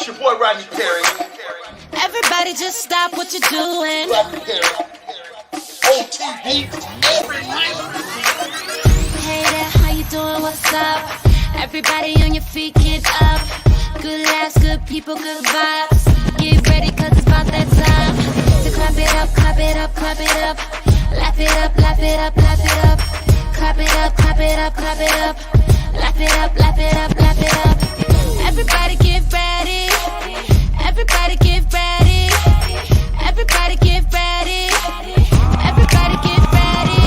It's your boy Rodney Perry. Everybody just stop what you're doing. Rodney Perry. OTV every night. Hey there, how you doing? What's up? Everybody on your feet, get up. Good laughs, good people, good vibes. Get ready, cause it's about that time. So clap it up, clap it up, clap it up. Laugh it up, laugh it up, laugh it up. Clap it up, clap it up, clap it up. Laugh it up, laugh it up, laugh it up. Everybody get ready. Everybody get ready. Everybody get ready. Everybody get ready.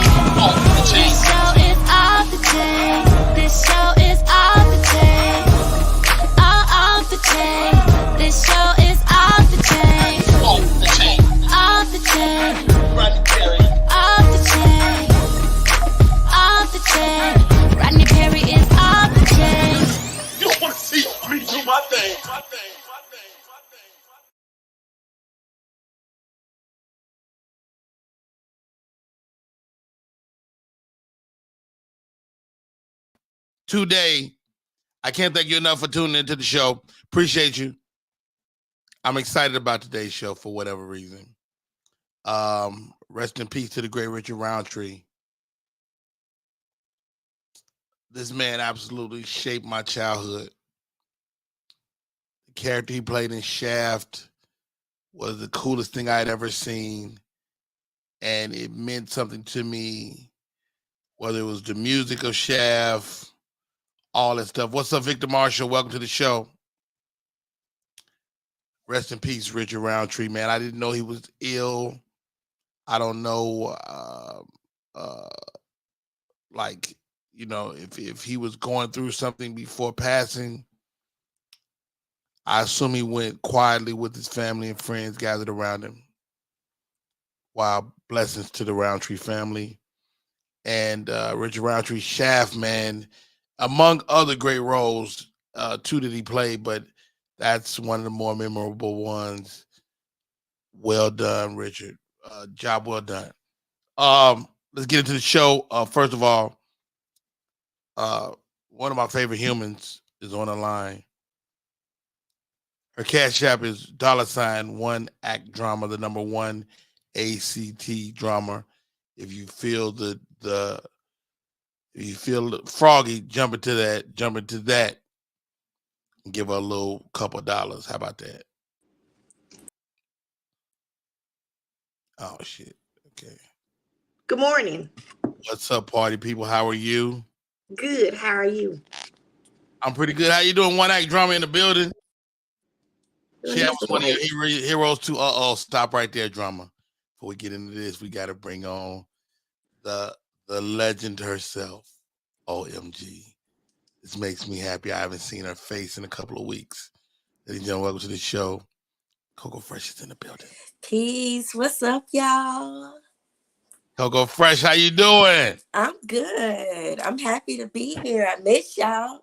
This show is off the chain. This show is off the chain. All off the chain. This show is off the chain. Off the chain. Off the chain. Rodney Perry. Off the chain. Off the chain. Rodney Perry is off the chain. You don't want to see me do my thing. Today, I can't thank you enough for tuning into the show. Appreciate you. I'm excited about today's show for whatever reason. Rest in peace to the great Richard Roundtree. This man absolutely shaped my childhood. The character he played in Shaft was the coolest thing I had ever seen. And it meant something to me, whether it was the music of Shaft, all that stuff. What's up, Victor Marshall? Welcome to the show. Rest in peace, Richard Roundtree, man. I didn't know he was ill. I don't know, if he was going through something before passing. I assume he went quietly with his family and friends gathered around him. Wow, blessings to the Roundtree family. And Richard Roundtree, Shaft, man, among other great roles, two that he played, but that's one of the more memorable ones. Well done, Richard. Job well done. Let's get into the show. First of all, one of my favorite humans is on the line. Her cash app is $1 drama, the number one ACT drama. If you feel if you feel froggy, jump into that, and give her a little couple of dollars. How about that? Oh shit. Okay. Good morning. What's up, party people? How are you? Good. How are you? I'm pretty good. How you doing? One act drama in the building. She was one of your heroes too. Stop right there, drama. Before we get into this, we got to bring on the legend herself. OMG. This makes me happy. I haven't seen her face in a couple of weeks. Ladies and gentlemen, welcome to the show. Coco Fresh is in the building. Peace. What's up, y'all? Coco Fresh, how you doing? I'm good. I'm happy to be here. I miss y'all.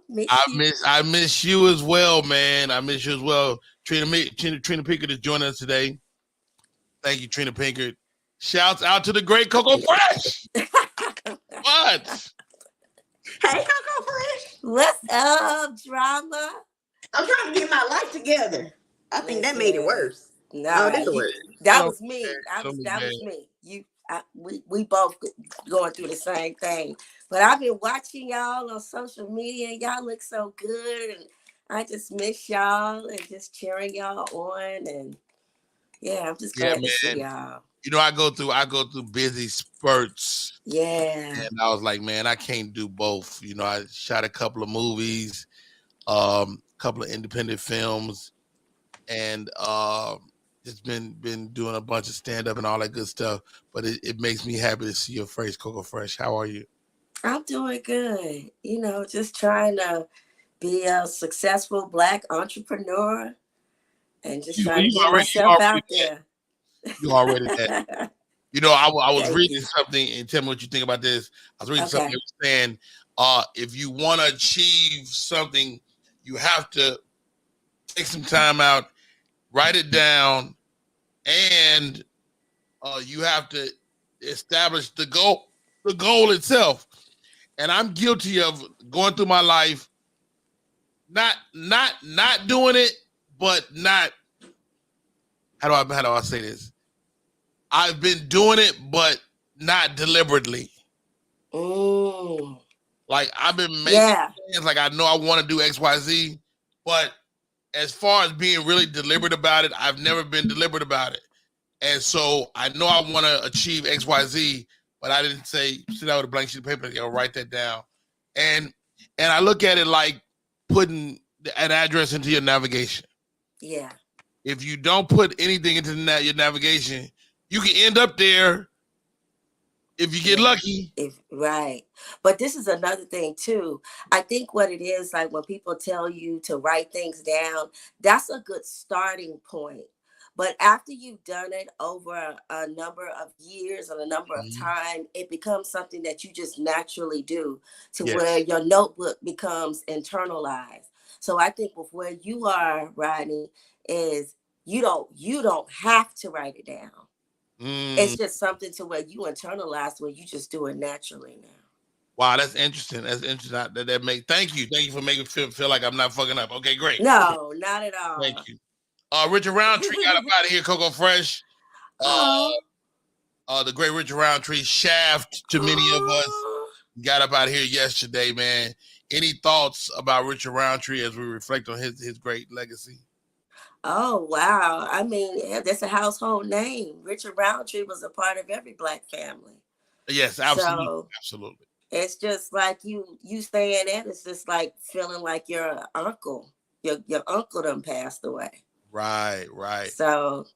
I miss you as well, man. I miss you as well. Trina Pinkert is joining us today. Thank you, Trina Pinkert. Shouts out to the great Coco Fresh. What? Hey, Coco Fresh. What's up, drama? I'm trying to get my life together. I think that made it worse. No, that's worse. That was me. That was me. We both going through the same thing. But I've been watching y'all on social media. Y'all look so good, and I just miss y'all and just cheering y'all on. And yeah, I'm just glad to see y'all. You know, I go through busy spurts. Yeah. And I was like, man, I can't do both. You know, I shot a couple of movies, couple of independent films, and just been doing a bunch of stand-up and all that good stuff. But it makes me happy to see your face, Coco Fresh. How are you? I'm doing good. You know, just trying to be a successful Black entrepreneur and just trying to get myself out there. You already that. You know, I was reading something, and tell me what you think about this. I was reading something that was saying, if you want to achieve something, you have to take some time out, write it down, and you have to establish the goal itself. And I'm guilty of going through my life, not doing it, but not. How do I say this? I've been doing it, but not deliberately. Like I've been making plans, like I know I want to do XYZ, but as far as being really deliberate about it, I've never been deliberate about it. And so I know I want to achieve XYZ, but I didn't say sit down with a blank sheet of paper and write that down. And I look at it like putting an address into your navigation. Yeah. If you don't put anything into your navigation, you can end up there if you get lucky. Right. But this is another thing too. I think what it is, like when people tell you to write things down, that's a good starting point. But after you've done it over a number of years and a number of time, it becomes something that you just naturally do to where your notebook becomes internalized. So I think with where you are, Rodney, is you don't have to write it down. It's just something to where you internalize, where you just do it naturally now. Wow, that's interesting. That's interesting. Thank you for making me feel like I'm not fucking up. Okay, great. No, not at all. Thank you. Richard Roundtree got up out of here. Coco Fresh. The great Richard Roundtree, Shaft to many of us, got up out of here yesterday, man. Any thoughts about Richard Roundtree as we reflect on his great legacy? Oh, wow. I mean, that's a household name. Richard Roundtree was a part of every Black family. Yes, absolutely. So absolutely. It's just like you saying that, it's just like feeling like your uncle. Your uncle done passed away. Right. So,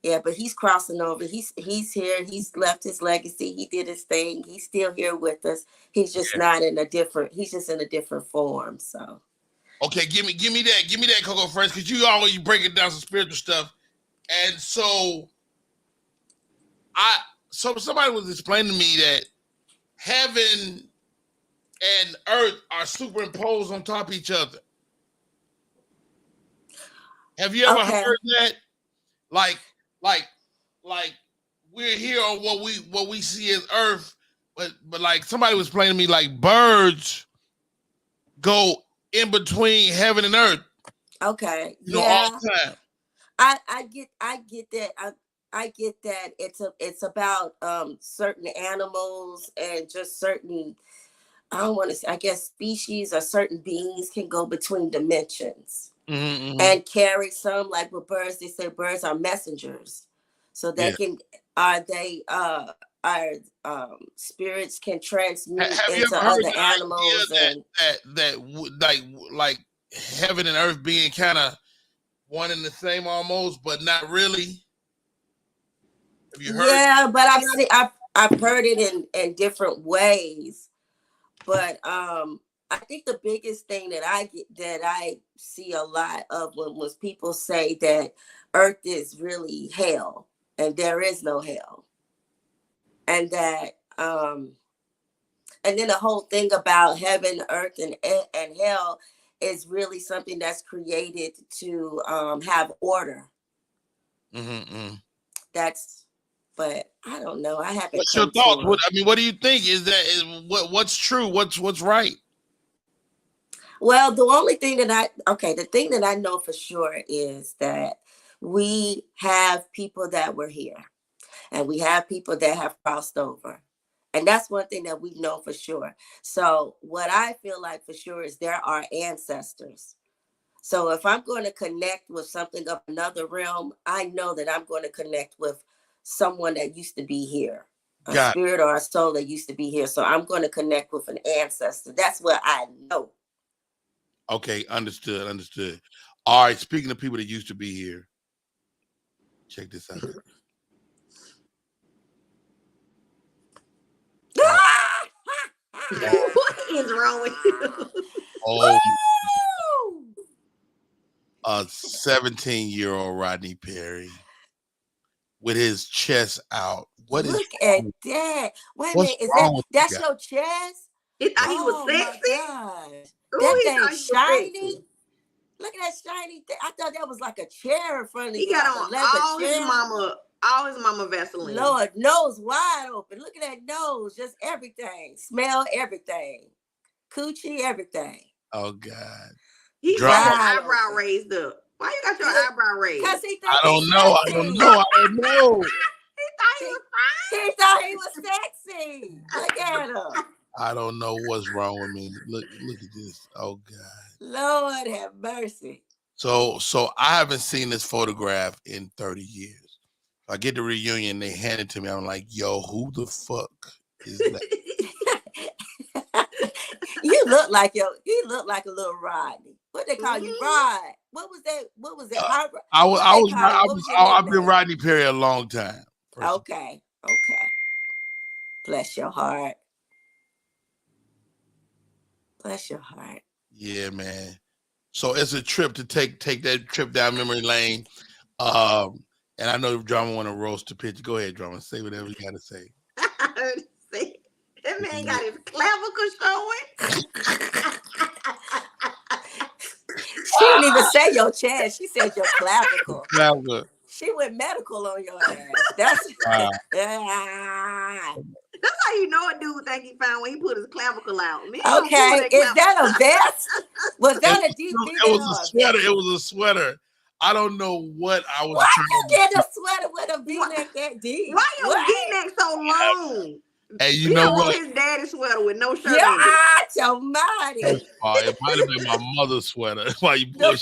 yeah, but he's crossing over. He's here. He's left his legacy. He did his thing. He's still here with us. He's just not in a different, he's just in a different form, so. Okay, give me that Coco Fresh, because you always breaking down some spiritual stuff. And so somebody was explaining to me that heaven and earth are superimposed on top of each other. Have you ever heard that? Like we're here on what we see as earth, but like somebody was explaining to me, like birds go in between heaven and earth. Okay. You know, all the time. I get that. I get that. It's about certain animals and just certain, I don't want to say, I guess species or certain beings can go between dimensions and carry some, like with birds, they say birds are messengers. So they can, spirits can transmute into other animals, and that like heaven and earth being kind of one and the same almost, but not really. Have you heard? Yeah, but I've heard it in different ways. But I think the biggest thing that I see a lot of when people say that earth is really hell and there is no hell. And that and then the whole thing about heaven, earth, and hell is really something that's created to have order. But I don't know. I haven't. What's your thoughts? What do you think? What's true? What's right? Well, the thing that I know for sure is that we have people that were here, and we have people that have crossed over. And that's one thing that we know for sure. So what I feel like for sure is there are ancestors. So if I'm going to connect with something of another realm, I know that I'm going to connect with someone that used to be here, a spirit or a soul that used to be here. So I'm going to connect with an ancestor. That's what I know. Okay, understood. All right, speaking of people that used to be here, check this out. What is wrong with you? Oh, a 17-year-old Rodney Perry with his chest out. Look at that. Wait a minute, that's your chest? He thought he was sexy. That thing shiny. Look at that shiny thing. I thought that was like a chair in front of He got on all his mama Vaseline. Lord, nose wide open. Look at that nose. Just everything. Smell everything. Coochie, everything. Oh God. He got his eyebrow raised up. Why you got your eyebrow raised? Because he I thought don't know. I don't know. I don't know. He thought he was sexy. Look at him. I don't know what's wrong with me. Look at this. Oh God. Lord have mercy. So I haven't seen this photograph in 30 years. I get the reunion, they hand it to me. I'm like, yo, who the fuck is that? You look like a little Rodney. What they call you, Rod? What was that? I've been Rodney Perry a long time. Okay. Bless your heart. Bless your heart. Yeah, man. So it's a trip to take that trip down memory lane. And I know Drama want to roast the picture. Go ahead, Drama. Say whatever you got to say. That man got his clavicle showing. She didn't even say your chest. She said your clavicle. Clavicle. She went medical on your ass. That's That's how you know a dude think he found when he put his clavicle out. Man, okay. Is that a vest? Was that a deep? It was a sweater. It was a sweater. I don't know what I was trying to get a sweater with a V-neck that deep. Why your V-neck so long? Hey, you know what? His daddy's sweater with no shirt You're in it. out your mind. It might have been my mother's sweater. Why you push?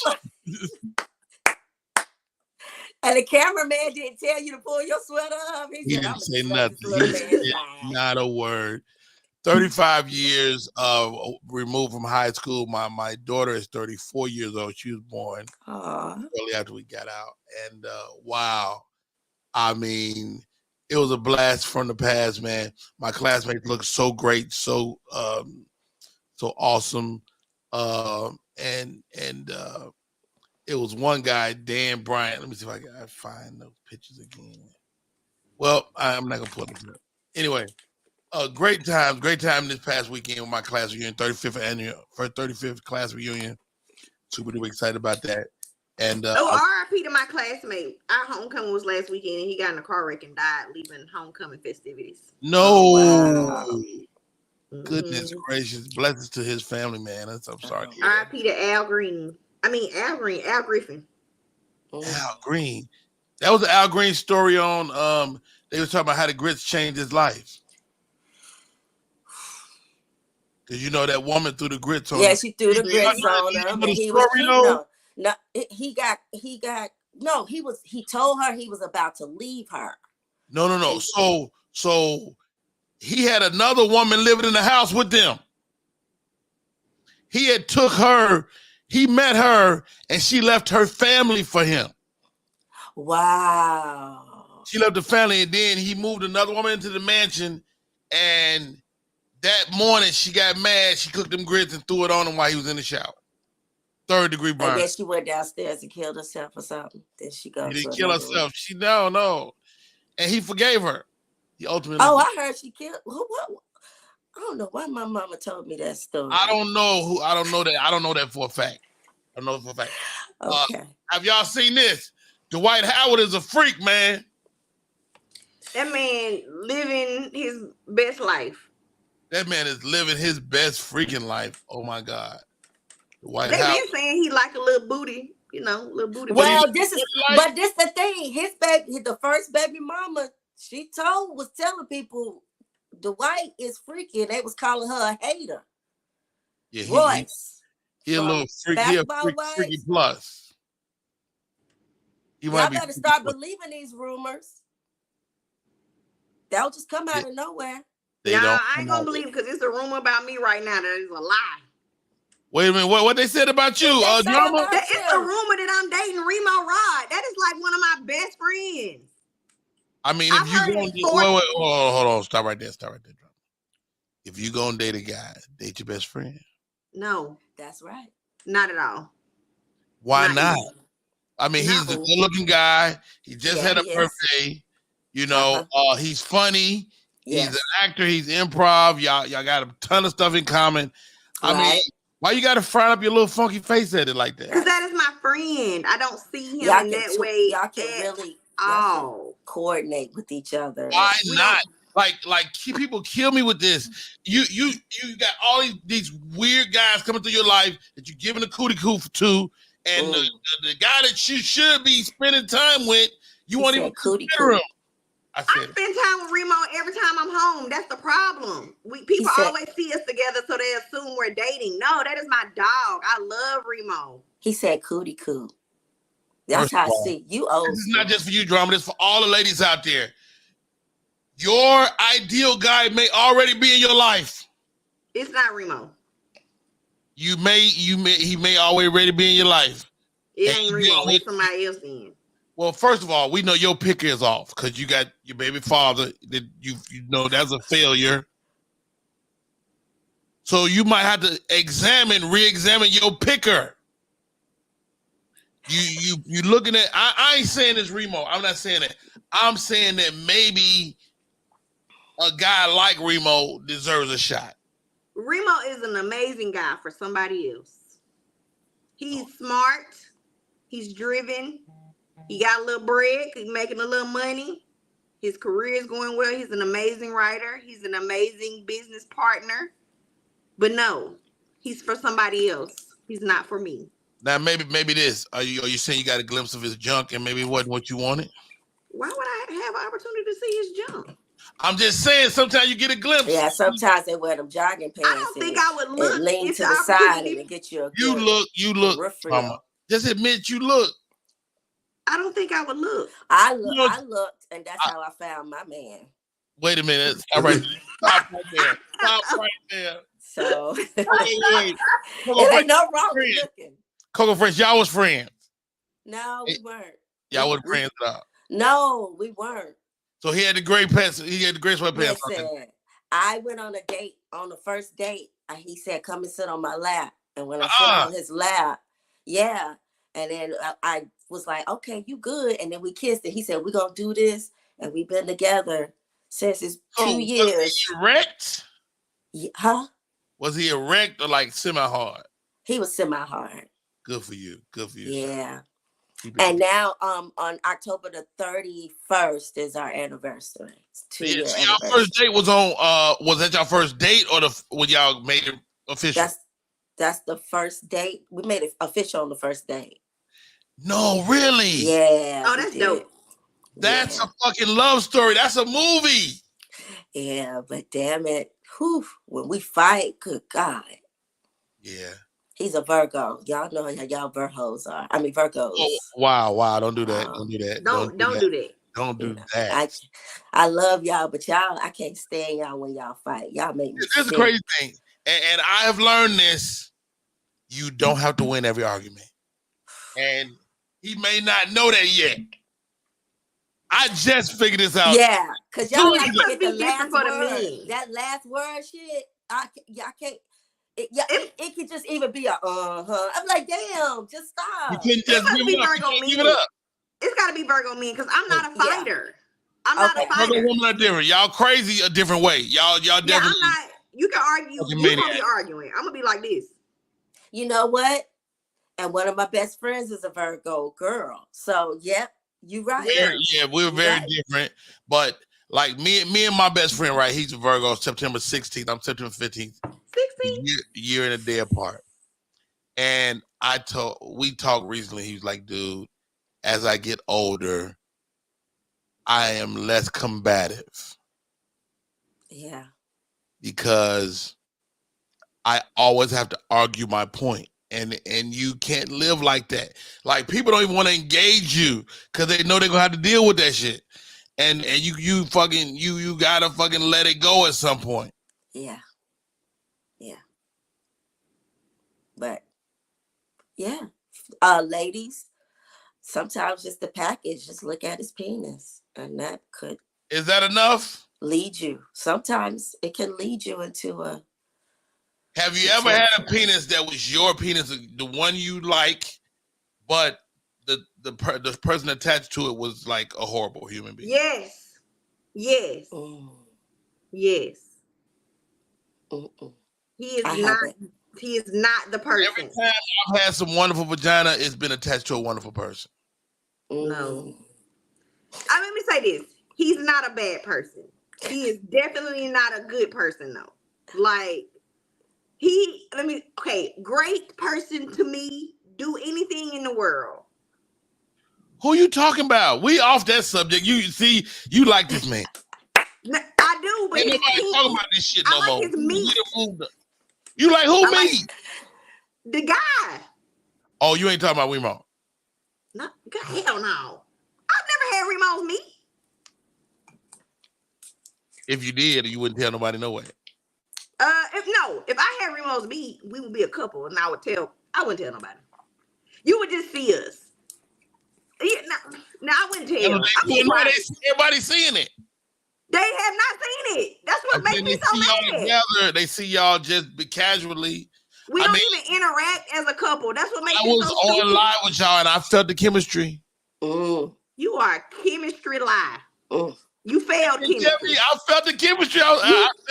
And the cameraman didn't tell you to pull your sweater up. He didn't say nothing. Not a word. 35 years removed from high school. My daughter is 34 years old. She was born early after we got out. And wow. I mean, it was a blast from the past, man. My classmates looked so great, so awesome. And it was one guy, Dan Bryant. Let me see if I can find those pictures again. Well, I'm not gonna pull them up. Anyway, great time this past weekend with my class reunion, 35th class reunion. Super duper excited about that. And RIP to my classmate. Our homecoming was last weekend, and he got in a car wreck and died leaving homecoming festivities. No. Wow. Goodness gracious. Blessings to his family, man. I'm sorry. RIP to Al Griffin. Al Green. That was an Al Green story on they were talking about how the grits changed his life. Because you know that woman threw the grits on him. Yeah, she threw the grits on him. And he told her he was about to leave her. No. So he had another woman living in the house with them. He had took her, he met her, and she left her family for him. Wow. She left the family, and then he moved another woman into the mansion, and that morning she got mad. She cooked them grits and threw it on him while he was in the shower. 3rd degree burn. And then she went downstairs and killed herself or something. Then she goes. She didn't kill herself. She no. And he forgave her. He ultimately. Oh, I heard she killed. What? I don't know why my mama told me that story. I don't know that. I don't know that for a fact. I don't know for a fact. Okay. Have y'all seen this? Dwight Howard is a freak, man. That man living his best life. That man is living his best freaking life. Oh my God. They've been saying he like a little booty, little booty. Well, this the thing. His baby, the first baby mama, was telling people Dwight is freaky, and they was calling her a hater. Yeah, Royce. He a little freak. He a freaky plus. Y'all better start believing these rumors. They'll just come out of nowhere. I ain't gonna believe because it's a rumor about me right now that is a lie. Wait a minute, what they said about you? Drama? It's a rumor that I'm dating Remo Rod. That is like one of my best friends. I mean, if you gonna hold on, stop right there, Drama. If you gonna date a guy, date your best friend. No, that's right. Not at all. Why not? I mean, he's a good-looking guy. He just had a birthday. He's funny. Yes. He's an actor. He's improv. Y'all got a ton of stuff in common. I mean, why you got to frown up your little funky face at it like that? Because that is my friend. I don't see him in that way. Y'all can really coordinate with each other. Why not? Like people kill me with this. You got all these weird guys coming through your life that you're giving a cootie coo to, and the guy that you should be spending time with, you won't even cootie consider him. I I said, spend time with Remo every time I'm home. That's the problem. People always see us together, so they assume we're dating. No, that is my dog. I love Remo. He said cootie coo. That's how I see you. Old. This is not just for you, drama. This is for all the ladies out there. Your ideal guy may already be in your life. It's not Remo. He may already be in your life. It ain't Remo. It's somebody else in. Well, first of all, we know your picker is off because you got your baby father that you know that's a failure. So you might have to re-examine your picker. You looking at I ain't saying it's Remo. I'm not saying that. I'm saying that maybe a guy like Remo deserves a shot. Remo is an amazing guy for somebody else. He's smart. He's driven. He got a little bread. He's making a little money. His career is going well. He's an amazing writer. He's an amazing business partner. But no, he's for somebody else. He's not for me. Now maybe this. Are you saying you got a glimpse of his junk and maybe it wasn't what you wanted? Why would I have an opportunity to see his junk? I'm just saying sometimes you get a glimpse. Yeah, sometimes they wear them jogging pants. I don't think I would look. Lean to the side and get you a good You look. Mama. Just admit you look. I don't think I would look. I looked, and that's how I found my man. Wait a minute. All right. Stop right there. Stop right there. So wait. it ain't no wrong with looking. Coco Fresh, y'all was friends. No, we weren't. Y'all was friends at all. No, we weren't. So he had the gray pants. He had the gray sweatpants. Listen, I went on a date. On the first date, he said, "Come and sit on my lap." And when I sit on his lap, yeah. And then I was like, "Okay, you good?" And then we kissed. And he said, "We're gonna do this," and we've been together since it's 2 years. Was he erect? Yeah, huh? Was he erect or like semi-hard? He was semi-hard. Good for you. Good for you. Yeah. And now on October the 31st is our anniversary. It's 2 year So anniversary. your first date was was that your first date or when y'all made it official? That's the first date. We made it official on the first date. No, really? Yeah. Oh, that's dope. That's a fucking love story. That's a movie. Yeah, but damn it. Whew, when we fight, good God. Yeah. He's a Virgo. Y'all know how y'all Virgos are. I mean Virgos. Oh, wow. Don't do that. Don't do that. Don't do that. Don't do that. I love y'all, but y'all, I can't stand y'all when y'all fight. Y'all make me This is a crazy thing. And I have learned this. You don't have to win every argument. And he may not know that yet. I just figured this out. Yeah, because y'all like to get the last for the word. men. That last word shit, I can't. It could just even be a I'm like, damn, just stop. You can't just give it up. You can't give it up. It's got to be Virgo men because I'm not a fighter. I'm not a fighter. Virgo women are different. Y'all crazy a different way. Y'all definitely. Yeah, I'm not. You can argue. You're gonna be arguing. I'm gonna be like this. You know what? And one of my best friends is a Virgo girl. So, yep, you're right. Yeah, we're very different. But like me and my best friend, right? He's a Virgo, September 16th. I'm September 15th. 16? Year and a day apart. And we talked recently. He was like, dude, as I get older, I am less combative. Yeah. Because I always have to argue my point. And you can't live like that. Like people don't even want to engage you because they know they're gonna have to deal with that shit. And you gotta fucking let it go at some point. Yeah. Yeah. But yeah. Ladies, sometimes just the package, just look at his penis. And that could Is that enough? Lead you. Sometimes it can lead you into a Have you ever had a penis that was your penis, the one you like, but the person attached to it was like a horrible human being? Yes. Yes. Yes. He is not the person. Every time I've had some wonderful vagina, it's been attached to a wonderful person. No. Let me say this. He's not a bad person. He is definitely not a good person though. Like great person to me, do anything in the world. Who you talking about? We off that subject. You see, you like this man. I do, but Ain't nobody talking about this shit no I like more. his meat. You like who, I me? like the guy. Oh, you ain't talking about Remo. No, God, hell no. I've never had Remo's meat. If you did, you wouldn't tell nobody no way. If I had Remo's meat, we would be a couple, and I wouldn't tell nobody. You would just see us. Yeah, no, I wouldn't tell. Everybody's seeing it. They have not seen it. That's what makes me so mad. Together, they see y'all just casually. We don't even interact as a couple. That's what makes me so stupid. I was on live with y'all, and I felt the chemistry. You are a chemistry lie. You failed chemistry. I felt the chemistry.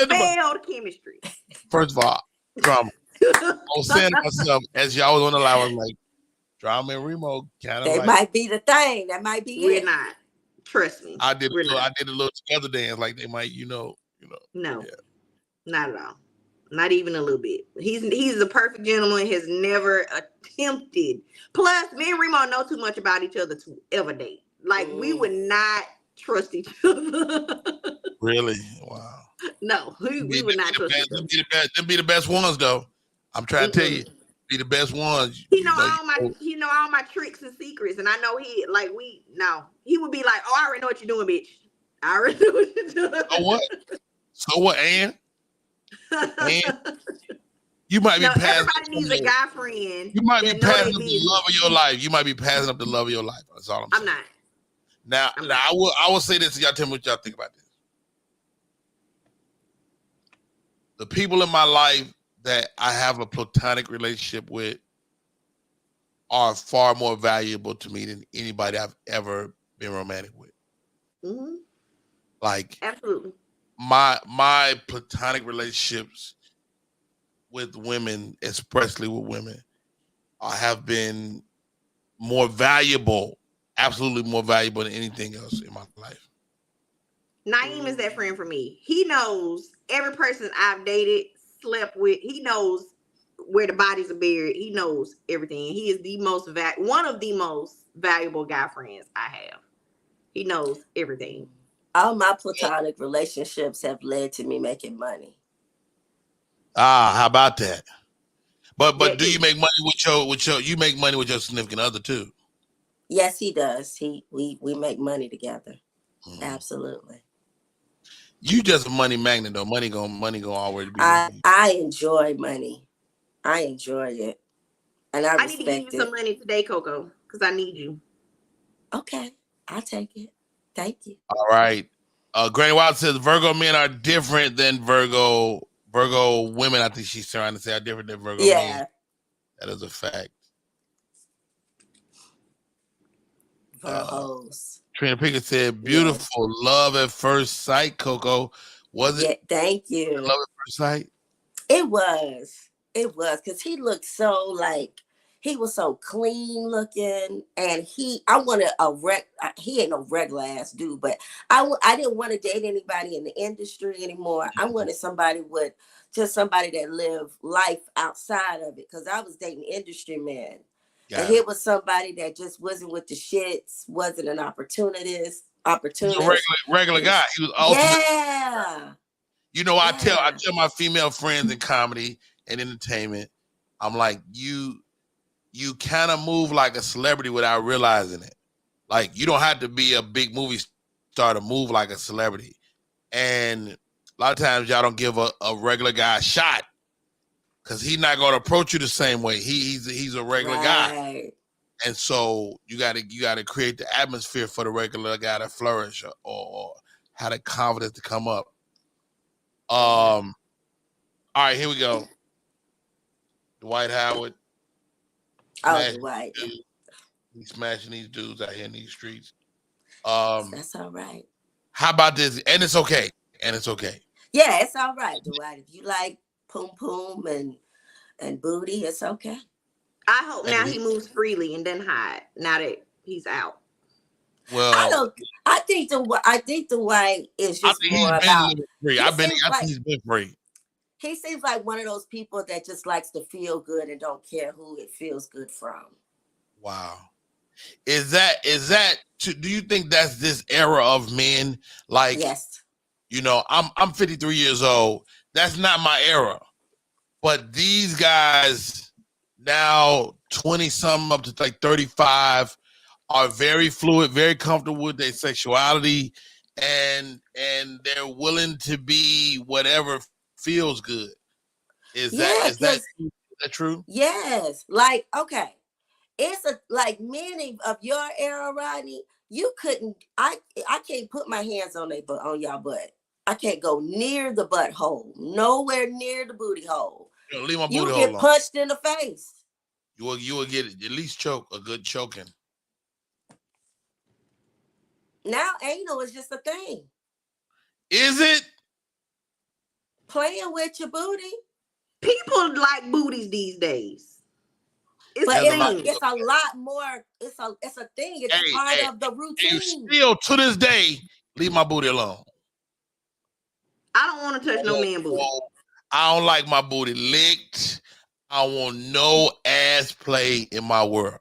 Failed chemistry. First of all, drama. I was saying to myself as y'all was on the live, I was like, drama and Remo kind of. That might be the thing. That might be We're not. Trust me. I did a little together dance, like they might, No, not at all. Not even a little bit. He's a perfect gentleman. Has never attempted. Plus, me and Remo know too much about each other to ever date. Like we would not trust each other. Really? Wow. No, we would not trust each other. They'll be the best ones, though. I'm trying to tell you, be the best ones. He know all my tricks and secrets, and I know he would be like, "Oh, I already know what you're doing, bitch. I already know what you're doing." So what, Ann? You might be passing. Everybody needs a guy friend. You might be passing up the love of your life. You might be passing up the love of your life. That's all I'm saying. Now, I will say this. Y'all tell me what y'all think about this. The people in my life that I have a platonic relationship with are far more valuable to me than anybody I've ever been romantic with. Mm-hmm. Like, absolutely. My platonic relationships with women, especially with women, have been more valuable, absolutely more valuable than anything else in my life. Naeem is that friend for me. He knows every person I've dated, slept with. He knows where the bodies are buried. He knows everything. He is one of the most valuable guy friends I have. He knows everything. All my platonic relationships have led to me making money. How about that? But do you make money with your you make money with your significant other too? Yes, he does. We make money together. Absolutely. You just a money magnet though. Money gonna always be. I enjoy money. I enjoy it. And I need to give you some money today, Coco, because I need you. Okay. I'll take it. Thank you. All right. Granny Wild says Virgo men are different than Virgo women. I think she's trying to say are different than Virgo men. That is a fact. Virgos. Trina Pickett said, beautiful. Yes. Love at first sight, Coco. Was it? Yeah, thank you. Love at first sight? It was. It was. Because he looked so he was so clean looking, and he ain't no regular ass dude, but I didn't want to date anybody in the industry anymore. I wanted somebody that lived life outside of it, because I was dating industry men. And he was somebody that just wasn't with the shits, wasn't an opportunist. A regular guy. He was ultimate. Yeah. You know, I tell my female friends in comedy and entertainment, I'm like, you kind of move like a celebrity without realizing it. Like, you don't have to be a big movie star to move like a celebrity. And a lot of times y'all don't give a regular guy a shot because he's not going to approach you the same way. He's a regular guy. And so you got to create the atmosphere for the regular guy to flourish or have the confidence to come up. All right, here we go. Dwight Howard. Dwight. He's smashing these dudes out here in these streets. That's all right. How about this? And it's okay. Yeah, it's all right, Dwight. If you like poom poom and booty, it's okay. I hope now he moves freely and doesn't hide now that he's out. Well, I think Dwight is just more about free. I think he's been free. He seems like one of those people that just likes to feel good and don't care who it feels good from. Wow. Is that do you think that's this era of men? Like, Yes. I'm 53 years old. That's not my era. But these guys now 20 something up to like 35 are very fluid, very comfortable with their sexuality, and they're willing to be whatever feels good. Is Yeah, that because true? yes, like okay, it's like many of your era, Rodney. You couldn't. I can't put my hands on y'all butt. I can't go near the butthole. Nowhere near the booty hole. Leave my You booty would hole get alone. punched in the face. You will get at least a good choking. Now anal is just a thing. Is it? Playing with your booty. People like booties these days. It's But a There's a lot. thing. it's a lot more. It's a thing. It's part of the Hey, routine. still to this day, leave my booty alone. I don't want to touch no man booty. I don't like my booty licked. I want no ass play in my world.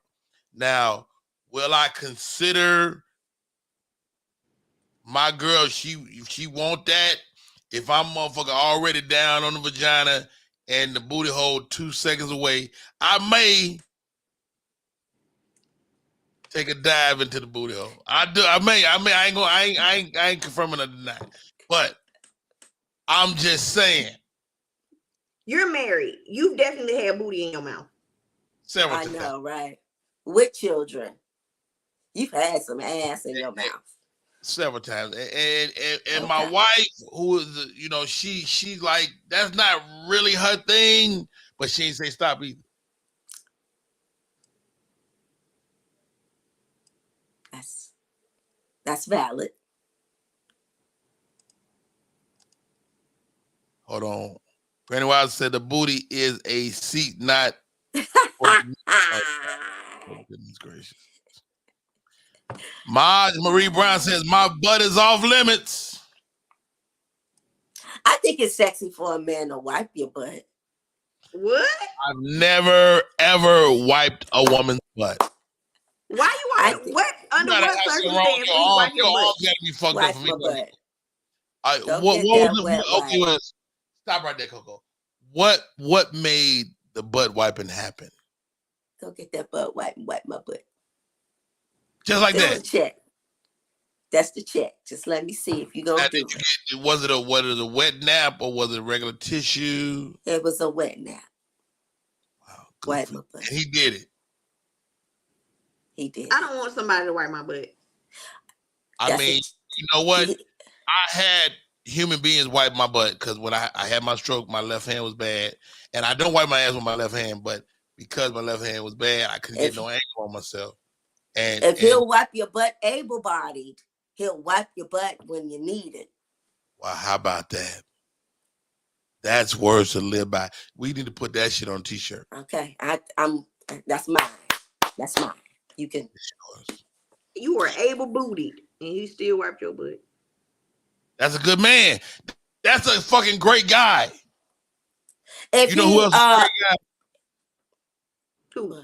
Now, will I consider my girl? If she want that, if I'm motherfucker already down on the vagina and the booty hole 2 seconds away, I may take a dive into the booty hole. I ain't confirming or denying. But I'm just saying. You're married. You've definitely had booty in your mouth. Several I times. know, right? With children, you've had some ass in your mouth. Several times, and Okay. my wife, who is she's like, that's not really her thing, but she ain't say stop either. That's valid. Hold on. Granny Wild said the booty is a seat, not. Oh, goodness gracious. Marie Brown says my butt is off limits. I think it's sexy for a man to wipe your butt. What? I've never ever wiped a woman's butt. Why you want to? What under what circumstance do you wipe your butt? Gotta be fucked Wipe up for me. my butt. What was the okay? Well, stop right there, Coco. What made the butt wiping happen? Go get that butt wipe and wipe my butt. Just like that. Check. That's the check. Just let me see if you're gonna do it. Was it a wet nap or was it regular tissue? It was a wet nap. Wow, wipe my butt. And he did it. He did. I don't want somebody to wipe my butt. I mean, you know what? I had human beings wipe my butt because when I had my stroke, my left hand was bad. And I don't wipe my ass with my left hand, but because my left hand was bad, I couldn't get no angle on myself. And if he'll wipe your butt able-bodied, he'll wipe your butt when you need it. Well, how about that? That's words to live by. We need to put that shit on a t-shirt. Okay. I'm that's mine. That's mine. You can. You were able-bootied and you still wiped your butt. That's a good man. That's a fucking great guy. If you know who else is a great guy? Who?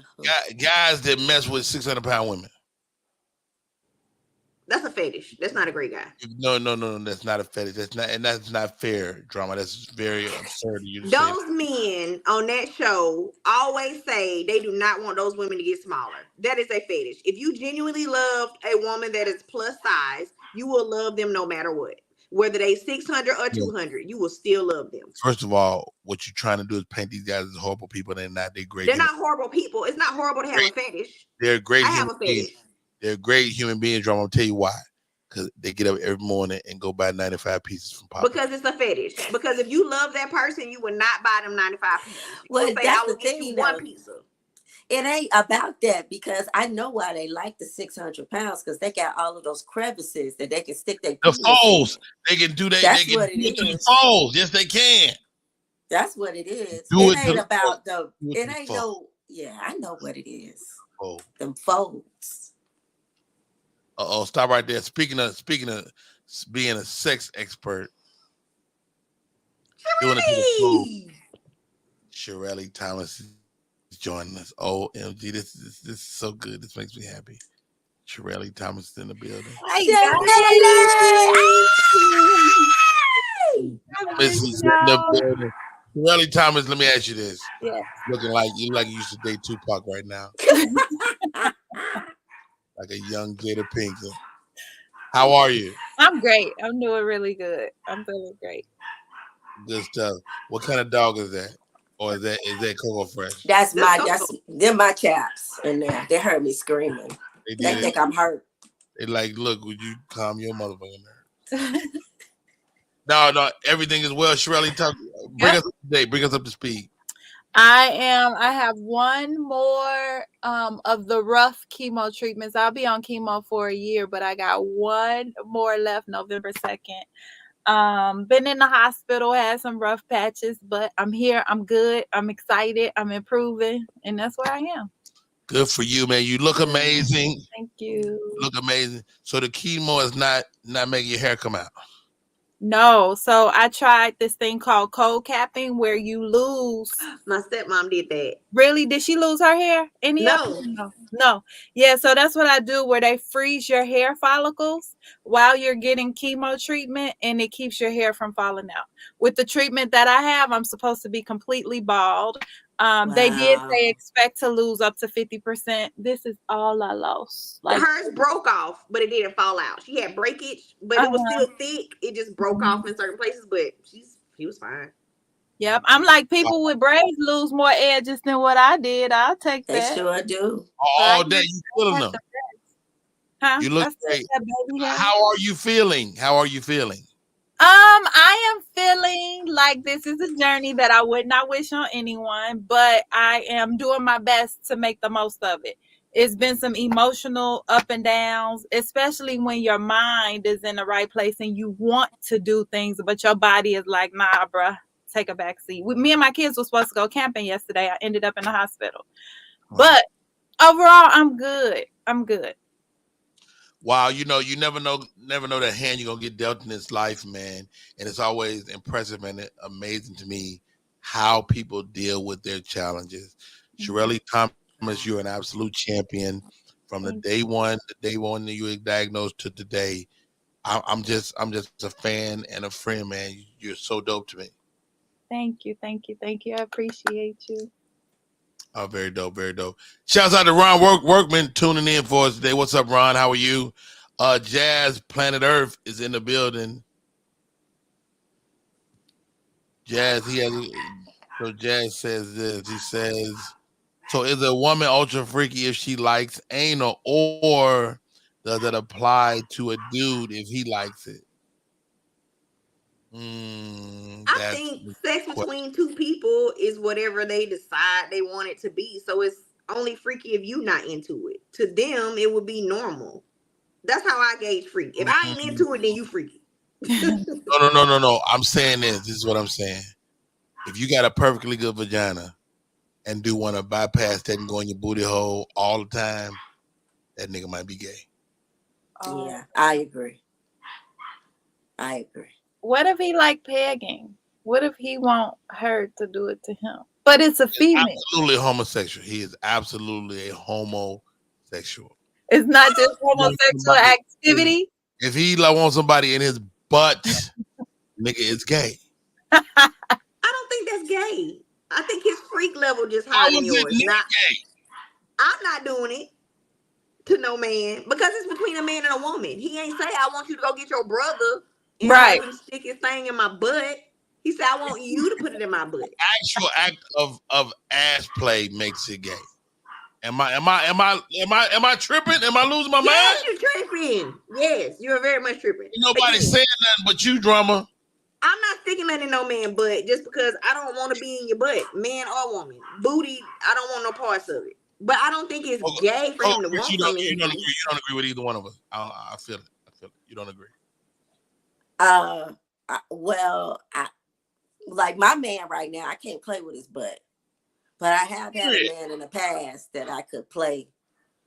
Guys that mess with 600-pound women. That's a fetish. That's not a great guy. No. That's not a fetish. That's not fair, Drama. That's very absurd of you to those say. Men on that show always say they do not want those women to get smaller. That is a fetish. If you genuinely loved a woman that is plus size, you will love them no matter what. Whether they 600 or 200, you will still love them. First of all, what you're trying to do is paint these guys as horrible people. They're not. They're great. They're not horrible people. It's not horrible to have a fetish. They're great. I have a fetish. They're great human beings, Drama. I'll tell you why. Because they get up every morning and go buy 95 pieces from Papa. Because it's a fetish. Because if you love that person, you would not buy them 95 pieces. Well, that's the thing, one pizza. It ain't about that because I know why they like the 600 pounds because they got all of those crevices that they can stick their the folds. They can do that. That's they can what do it it to is. the folds. Yes, they can. That's what it is. Do it ain't about the. It ain't fold. no. Yeah, I know what it is. Oh, them folds. Stop right there. Speaking of being a sex expert, doing it to the fold. Shirley Thomas is joining us. OMG, this is so good. This makes me happy. Shirley Thomas is in the building. Mrs. in the building. Shirley Thomas, let me ask you this. Yeah. Looking like you used to date Tupac right now. Like a young Jada Pinkett. How are you? I'm great. I'm doing really good. I'm feeling great. Good stuff. What kind of dog is that? Or is that Coco Fresh? That's they're my chaps in there. They heard me screaming. They think I'm hurt. They like, look, would you calm your motherfucking nerves? No, everything is well. Shirley, bring us up to date. Bring us up to speed. I have one more of the rough chemo treatments. I'll be on chemo for a year, but I got one more left November 2nd. Been in the hospital, had some rough patches, but I'm here. I'm good. I'm excited. I'm improving, and that's where I am. Good for you, man. You look amazing. Thank you. You look amazing. So the chemo is not making your hair come out. No, so I tried this thing called cold capping where you lose. My stepmom did that. Really? Did she lose her hair? No. Yeah, so that's what I do where they freeze your hair follicles while you're getting chemo treatment and it keeps your hair from falling out. With the treatment that I have, I'm supposed to be completely bald. Wow. They did say expect to lose up to 50%. This is all I lost. Like hers broke off, but it didn't fall out. She had breakage, but it was still thick. It just broke off in certain places, but she was fine. Yep, I'm like people with braids lose more edges than what I did. I'll take that. They sure do. All day you feeling them. Huh? You look great. How are you feeling? I am feeling like this is a journey that I would not wish on anyone, but I am doing my best to make the most of it. It's been some emotional up and downs, especially when your mind is in the right place and you want to do things, but your body is like, nah, bruh, take a back seat. Me and my kids were supposed to go camping yesterday. I ended up in the hospital. But overall, I'm good. Wow, you never know the hand you're gonna get dealt in this life, man. And it's always impressive and amazing to me how people deal with their challenges. Shirley Thomas, you're an absolute champion from the day one that you were diagnosed to today. I'm just a fan and a friend, man. You're so dope to me. Thank you. I appreciate you. Oh, very dope, very dope. Shouts out to Ron Workman tuning in for us today. What's up, Ron? How are you? Jazz Planet Earth is in the building. Jazz says this. He says, so is a woman ultra freaky if she likes anal, or does it apply to a dude if he likes it? I think sex between two people is whatever they decide they want it to be. So it's only freaky if you not into it. To them, it would be normal. That's how I gauge freak. If I ain't into it, then you freaky. No. I'm saying this. This is what I'm saying. If you got a perfectly good vagina and do want to bypass that and go in your booty hole all the time, that nigga might be gay. Yeah, I agree. What if he like pegging? What if he want her to do it to him? But it's a female. Absolutely homosexual. He is absolutely a homosexual. It's not just homosexual activity. If he wants somebody in his butt, nigga, it's gay. I don't think that's gay. I think his freak level just higher than yours. I'm not doing it to no man because it's between a man and a woman. He ain't say I want you to go get your brother and have him stick his thing in my butt. He said I want you to put it in my butt. Actual act of ass play makes it gay. Am I tripping? Am I losing my mind? Yes, you're tripping. Yes, you're very much tripping. Ain't nobody saying nothing but you, drummer. I'm not sticking nothing in no man butt just because I don't want to be in your butt, man or woman. Booty, I don't want no parts of it. But I don't think it's gay for him to want something. You don't agree with either one of us. I feel it. You don't agree. Like my man right now, I can't play with his butt. But I have had a man in the past that I could play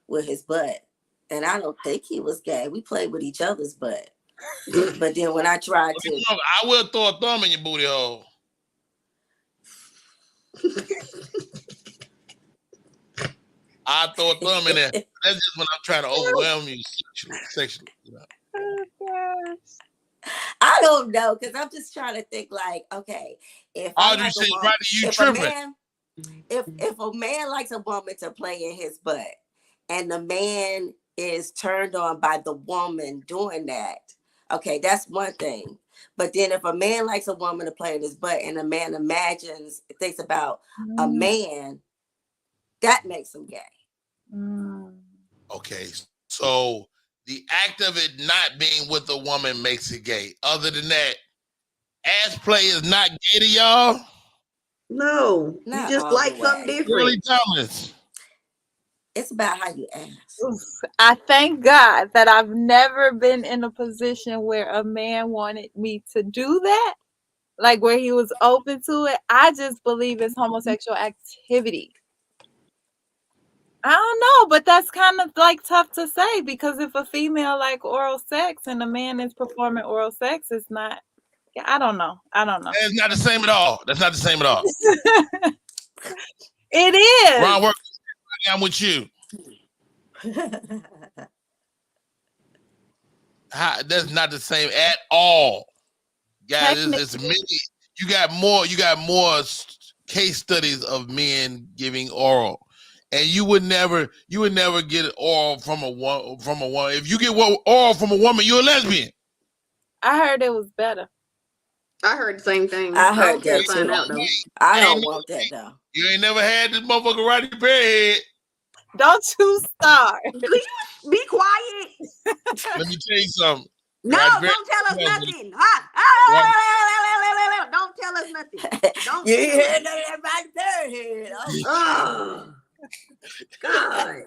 with his butt. And I don't think he was gay. We played with each other's butt. But then when I tried to... I will throw a thumb in your booty hole. I throw a thumb in there. That's just when I'm trying to overwhelm you sexually. You know? Oh, gosh. I don't know, because I'm just trying to think like, okay, if I All you like a say, woman, right? You if a tripping? man, if a man likes a woman to play in his butt, and the man is turned on by the woman doing that, okay, that's one thing. But then if a man likes a woman to play in his butt, and a man thinks about a man, that makes him gay. Okay, so the act of it not being with a woman makes it gay. Other than that, ass play is not gay to y'all? No, you Not just all like the something way. different. Really, Thomas? It's about how you ask. I thank God that I've never been in a position where a man wanted me to do that, like where he was open to it. I just believe it's homosexual activity. I don't know, but that's kind of like tough to say, because if a female like oral sex and a man is performing oral sex, it's not. Yeah, I don't know. It's not the same at all. That's not the same at all. It is. Ron, work. I'm with you. That's not the same at all. Guys, it's many. You got more case studies of men giving oral, and you would never get oral from a woman. If you get oral from a woman, you're a lesbian. I heard it was better. I heard the same thing. I heard care that to find too. out though. I don't want that though. You ain't never had this motherfucker Roddy Perry head. Don't you start. Could you be quiet? Let me tell you something. No, Roddy don't tell us Perry- nothing. Don't tell us nothing. Don't You tell hear us. that right there, head? Oh, God.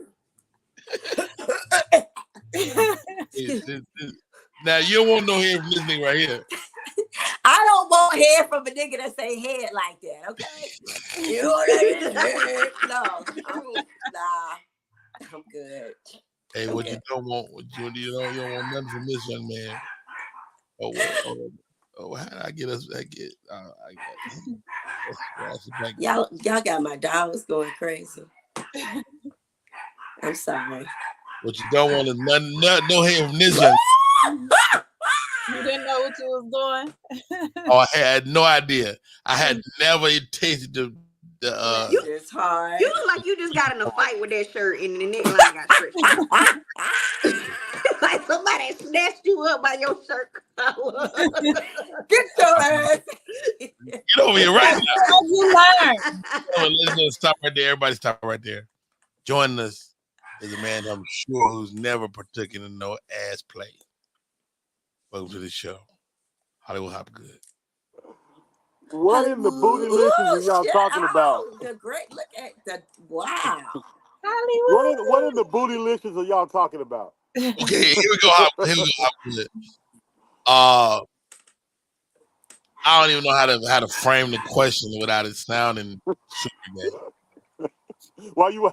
Now you don't want no head from this nigga right here. I don't want head from a nigga that say head like that, okay? You know what I mean? No, I'm good. Hey, what you don't want? You don't want nothing from this young man. How did I get us? Y'all got my dogs going crazy. I'm sorry. What you don't want is no head from this young man. You didn't know what you was doing? Oh, I had no idea. I had never tasted the It's hard. You look like you just got in a fight with that shirt and the neckline got stretched. Like somebody snatched you up by your shirt collar. Get your ass. Get over here right now. How'd you learn? Let's stop right there. Everybody stop right there. Joining us is a man I'm sure who's never partaken in no ass play. Welcome to the show, Hollywood Hopgood. What in the booty listens are y'all talking about? The great, look at the wow. Hollywood. What in the booty listens are y'all talking about? Okay, here we go, Hopgood. I don't even know how to frame the question without it sounding super gay. Why you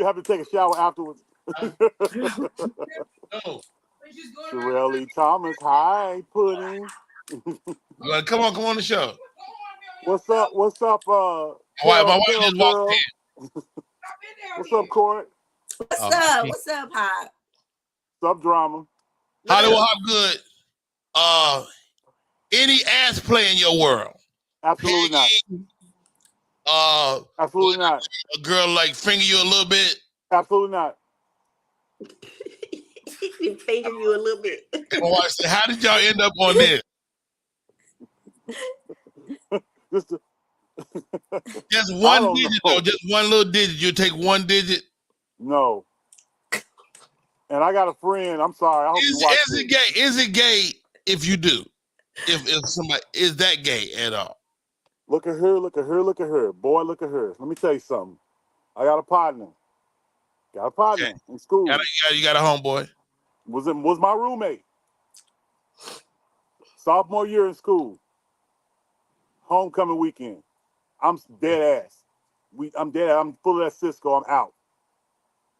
have to take a shower afterwards? No. Shirley Thomas, hi, Pudding. Come on the show. What's up? My wife just walked in. What's up, Court? What's up? What's up, Hop? What's up, Drama? Hollywood Hopgood. Any ass play in your world? Absolutely not. Absolutely not. A girl like finger you a little bit? Absolutely not. He finger you a little bit. And my wife said, how did y'all end up on this? Just one digit, though. Just one little digit. You take one digit. No. And I got a friend. I'm sorry. I hope you watch is it gay? Is it gay if you do? If somebody is that gay at all? Look at her. Look at her. Look at her. Boy, look at her. Let me tell you something. I got a partner. In school. You got a homeboy. Was my roommate. Sophomore year in school. Homecoming weekend. I'm dead ass. I'm dead ass. I'm full of that Cisco. I'm out.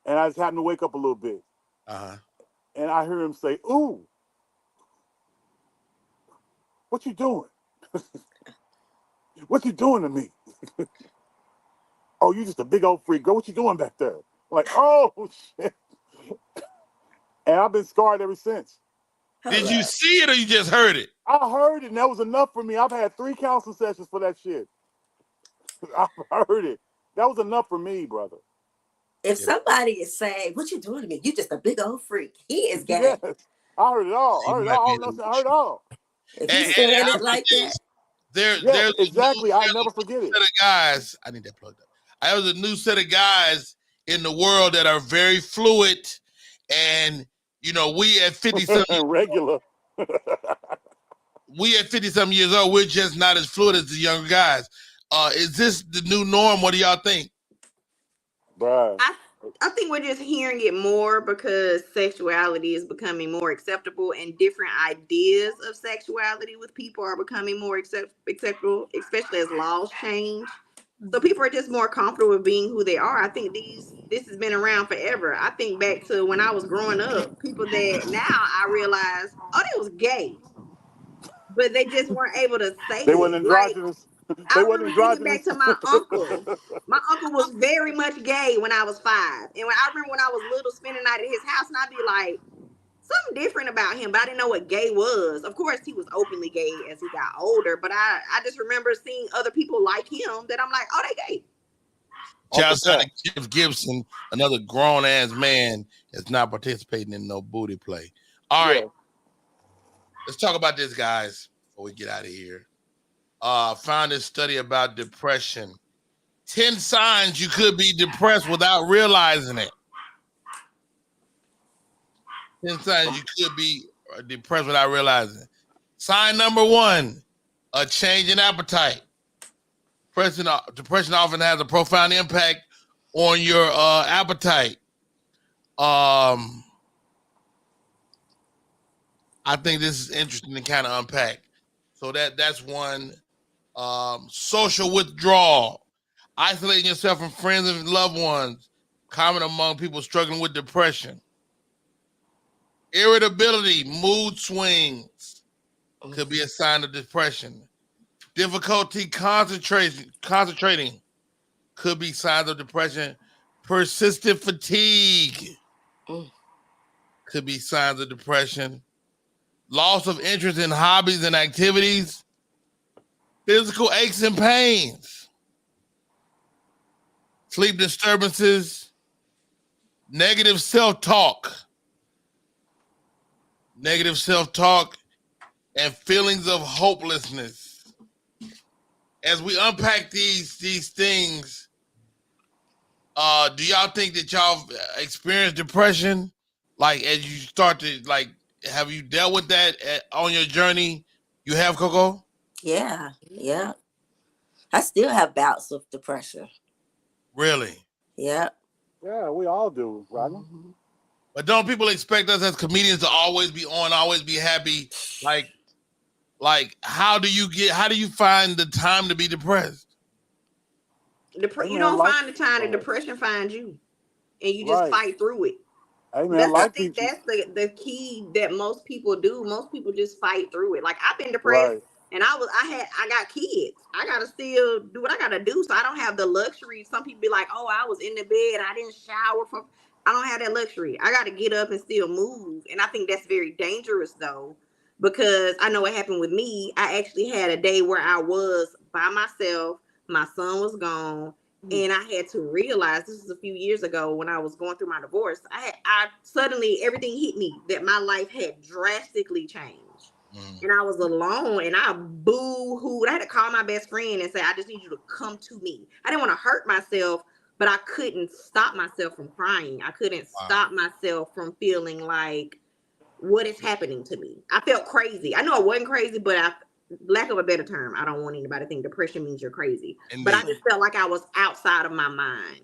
And I just happened to wake up a little bit. Uh-huh. And I hear him say, "Ooh, what you doing? What you doing to me?" "Oh, you just a big old freak. Girl, what you doing back there?" Like, oh shit. And I've been scarred ever since. Did you see it or you just heard it? I heard it, and that was enough for me. I've had 3 counseling sessions for that shit. I heard it. That was enough for me, brother. If somebody is saying, "What you doing to me? You just a big old freak," he is gay. Yes. I heard it all. I heard it all. I heard it all. If he's saying it like that, there's exactly. I'll never forget it. Set of guys, I need that plugged up. I was a new set of guys in the world that are very fluid, and you know, we at 50-something regular. We at 50-something years old, we're just not as fluid as the younger guys. Is this the new norm? What do y'all think? Bruh. I think we're just hearing it more because sexuality is becoming more acceptable, and different ideas of sexuality with people are becoming more acceptable, especially as laws change. So people are just more comfortable with being who they are. I think this has been around forever. I think back to when I was growing up, people that now I realize, oh, they was gay, but they just weren't able to say they it. weren't androgynous. I remember thinking back to my uncle. My uncle was very much gay when I was 5. And when I remember when I was little spending the night at his house, and I'd be like, something different about him, but I didn't know what gay was. Of course, he was openly gay as he got older, but I just remember seeing other people like him that I'm like, oh, they gay. Shout out to Jeff Gibson, another grown-ass man that's not participating in no booty play. All right. Let's talk about this, guys, before we get out of here. Found this study about depression. 10 signs you could be depressed without realizing it. 10 signs you could be depressed without realizing it. Sign number 1, a change in appetite. Depression often has a profound impact on your appetite. I think this is interesting to kind of unpack. So that's one. Social withdrawal. Isolating yourself from friends and loved ones, common among people struggling with depression. Irritability, mood swings could be a sign of depression. Difficulty concentrating could be signs of depression. Persistent fatigue could be signs of depression. Loss of interest in hobbies and activities. Physical aches and pains. Sleep disturbances. Negative self-talk. Negative self-talk and feelings of hopelessness. As we unpack these things, do y'all think that y'all experienced depression? Like, as you start to, like, have you dealt with that on your journey? You have, Coco? Yeah. I still have bouts of depression. Really? Yeah. Yeah, we all do, Rodney. But don't people expect us as comedians to always be on, always be happy? Like, how do you find the time to be depressed? You don't find the time that depression finds you, and you just fight through it. Hey man, I think that's the key that most people do. Most people just fight through it. Like, I've been depressed, and I got kids. I gotta still do what I gotta do. So I don't have the luxury. Some people be like, oh, I was in the bed, I didn't shower for. I don't have that luxury. I gotta get up and still move. And I think that's very dangerous though, because I know what happened with me. I actually had a day where I was by myself. My son was gone. And I had to realize, this was a few years ago when I was going through my divorce, I suddenly, everything hit me that my life had drastically changed. And I was alone, and I boo-hooed. I had to call my best friend and say, I just need you to come to me. I didn't want to hurt myself, but I couldn't stop myself from crying. I couldn't stop myself from feeling like, what is happening to me? I felt crazy. I know I wasn't crazy, but lack of a better term, I don't want anybody to think depression means you're crazy. Indeed. But I just felt like I was outside of my mind